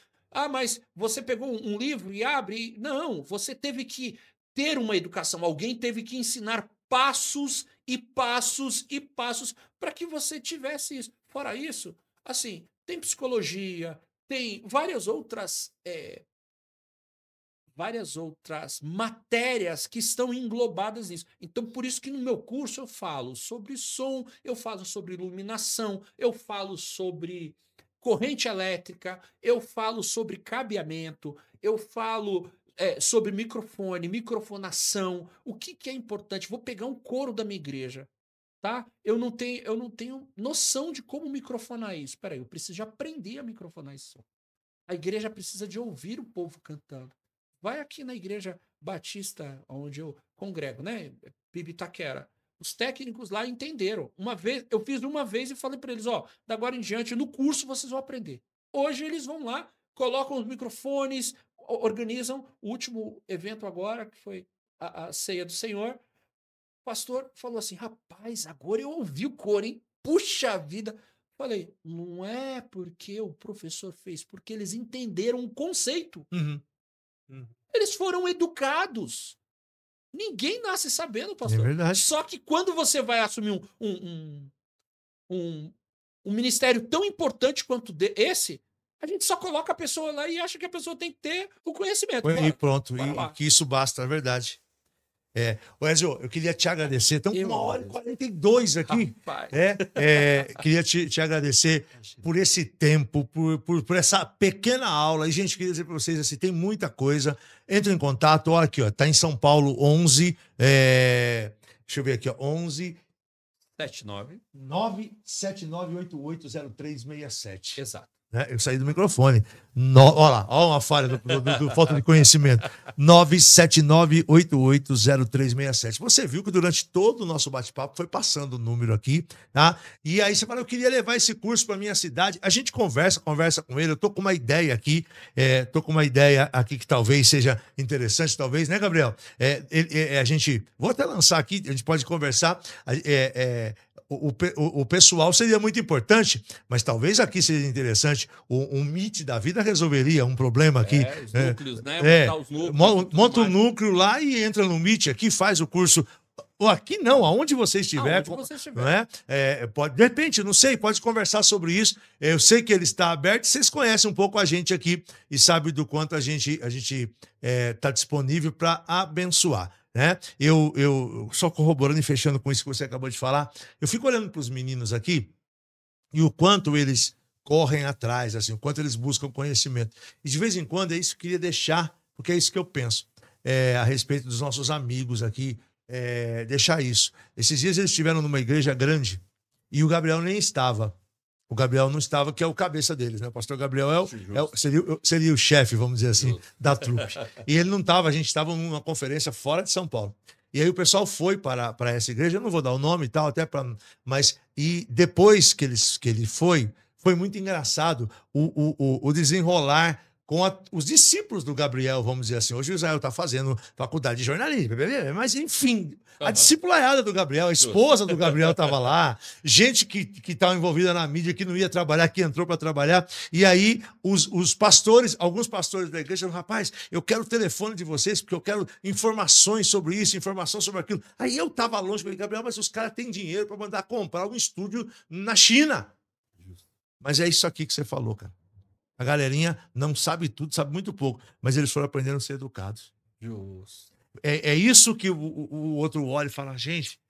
Mas você pegou um livro e abre? Não, você teve que ter uma educação. Alguém teve que ensinar passos e passos e passos para que você tivesse isso. Fora isso, assim, tem psicologia, tem várias outras matérias que estão englobadas nisso. Então, por isso que no meu curso eu falo sobre som, eu falo sobre iluminação, eu falo sobre corrente elétrica, eu falo sobre cabeamento, eu falo sobre microfone, microfonação, o que é importante. Vou pegar um coro da minha igreja, tá? Eu não tenho noção de como microfonar isso. Peraí, eu preciso de aprender a microfonar isso. A igreja precisa de ouvir o povo cantando. Vai aqui na igreja batista, onde eu congrego, né? Bibitaquera. Os técnicos lá entenderam. Eu fiz uma vez e falei para eles, da agora em diante, no curso vocês vão aprender. Hoje eles vão lá, colocam os microfones, organizam o último evento agora, que foi a Ceia do Senhor. O pastor falou assim, rapaz, agora eu ouvi o coro, hein? Puxa vida! Falei, não é porque o professor fez, porque eles entenderam o conceito. Eles foram educados. Ninguém nasce sabendo, pastor. É verdade. Só que quando você vai assumir um ministério tão importante quanto esse, a gente só coloca a pessoa lá e acha que a pessoa tem que ter o conhecimento. E pronto, e que isso basta, é verdade. Ezio, eu queria te agradecer. Então, 1h42 aqui. Queria te agradecer por esse tempo, por essa pequena aula. E, gente, queria dizer para vocês, assim, tem muita coisa. Entre em contato, olha aqui, tá em São Paulo, 11. Deixa eu ver aqui, 11 979880367. Exato. Eu saí do microfone. Olha lá, olha uma falha do falta de conhecimento. 979880367. Você viu que durante todo o nosso bate-papo foi passando o número aqui, tá? E aí você fala, eu queria levar esse curso para minha cidade. A gente conversa com ele. Eu tô com uma ideia aqui, que talvez seja interessante, talvez, né, Gabriel? Vou até lançar aqui, a gente pode conversar. O pessoal seria muito importante, mas talvez aqui seja interessante. Um Meet da vida resolveria um problema aqui. Os núcleos, né? Montar os núcleos, monta um núcleo lá e entra no Meet aqui, faz o curso. Ou aqui não, aonde você estiver. Não é? De repente, não sei, pode conversar sobre isso. Eu sei que ele está aberto, vocês conhecem um pouco a gente aqui e sabem do quanto a gente está disponível para abençoar. Né? Eu só corroborando e fechando com isso que você acabou de falar, eu fico olhando para os meninos aqui e o quanto eles correm atrás, assim, o quanto eles buscam conhecimento. E de vez em quando é isso que eu queria deixar, porque é isso que eu penso a respeito dos nossos amigos aqui, deixar isso. Esses dias eles estiveram numa igreja grande e o Gabriel nem estava. O Gabriel não estava, que é o cabeça deles, né? O pastor Gabriel seria o chefe, vamos dizer assim, da trupe. E ele não estava, a gente estava numa conferência fora de São Paulo. E aí o pessoal foi para essa igreja, eu não vou dar o nome e tal, mas depois que ele foi muito engraçado o desenrolar com os discípulos do Gabriel, vamos dizer assim. Hoje o Israel está fazendo faculdade de jornalismo, mas enfim, a discipulaiada do Gabriel, a esposa do Gabriel estava lá, gente que estava envolvida na mídia, que não ia trabalhar, que entrou para trabalhar. E aí os pastores, alguns pastores da igreja falaram, rapaz, eu quero o telefone de vocês, porque eu quero informações sobre isso, informação sobre aquilo. Aí eu estava longe, falei, Gabriel, mas os caras têm dinheiro para mandar comprar um estúdio na China. Mas é isso aqui que você falou, cara. A galerinha não sabe tudo, sabe muito pouco, mas eles foram aprendendo a ser educados. Justo. É isso que o outro olha e fala, gente,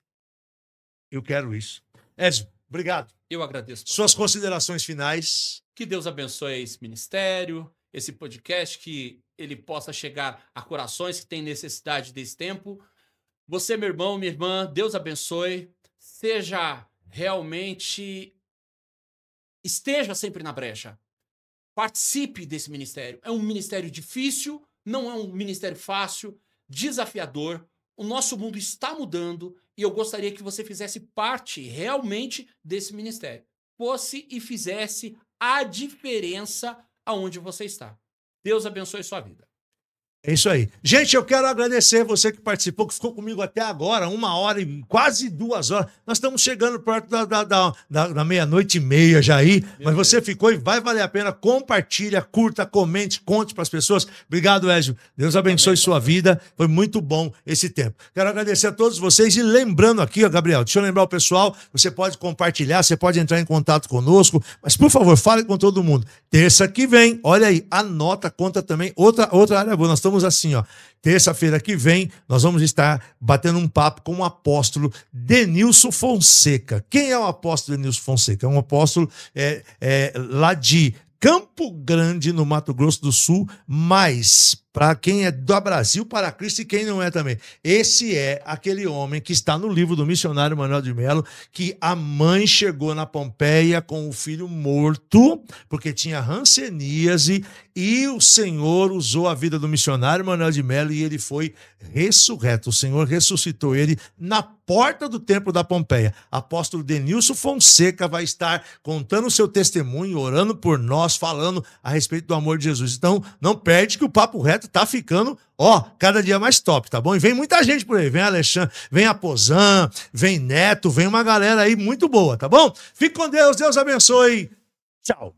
eu quero isso. Ezio, obrigado. Eu agradeço. Suas considerações finais. Que Deus abençoe esse ministério, esse podcast, que ele possa chegar a corações que têm necessidade desse tempo. Você, meu irmão, minha irmã, Deus abençoe. Esteja sempre na brecha. Participe desse ministério. É um ministério difícil, não é um ministério fácil, desafiador. O nosso mundo está mudando e eu gostaria que você fizesse parte realmente desse ministério. Fosse e fizesse a diferença aonde você está. Deus abençoe sua vida. É isso aí. Gente, eu quero agradecer você que participou, que ficou comigo até agora, 1h e quase 2 horas. Nós estamos chegando perto da 00:30 já aí, mas você ficou e vai valer a pena. Compartilha, curta, comente, conte para as pessoas. Obrigado, Ezio. Deus abençoe sua vida. Foi muito bom esse tempo. Quero agradecer a todos vocês e lembrando aqui, ó, Gabriel, deixa eu lembrar o pessoal, você pode compartilhar, você pode entrar em contato conosco, mas por favor, fale com todo mundo. Terça que vem, olha aí, anota, conta também, outra área boa. Nós estamos assim, ó. Terça-feira que vem, nós vamos estar batendo um papo com o apóstolo Denilson Fonseca. Quem é o apóstolo Denilson Fonseca? É um apóstolo lá de Campo Grande, no Mato Grosso do Sul, mas para quem é do Brasil para Cristo e quem não é também. Esse é aquele homem que está no livro do missionário Manuel de Melo, que a mãe chegou na Pompeia com o filho morto, porque tinha hanseníase, e o Senhor usou a vida do missionário Manuel de Melo e ele foi ressurreto. O Senhor ressuscitou ele na porta do templo da Pompeia. Apóstolo Denilson Fonseca vai estar contando o seu testemunho, orando por nós, falando a respeito do amor de Jesus. Então, não perde que o Papo Reto tá ficando, cada dia mais top, tá bom? E vem muita gente por aí, vem Alexandre, vem Aposan, vem Neto, vem uma galera aí muito boa, tá bom? Fique com Deus, Deus abençoe. Tchau.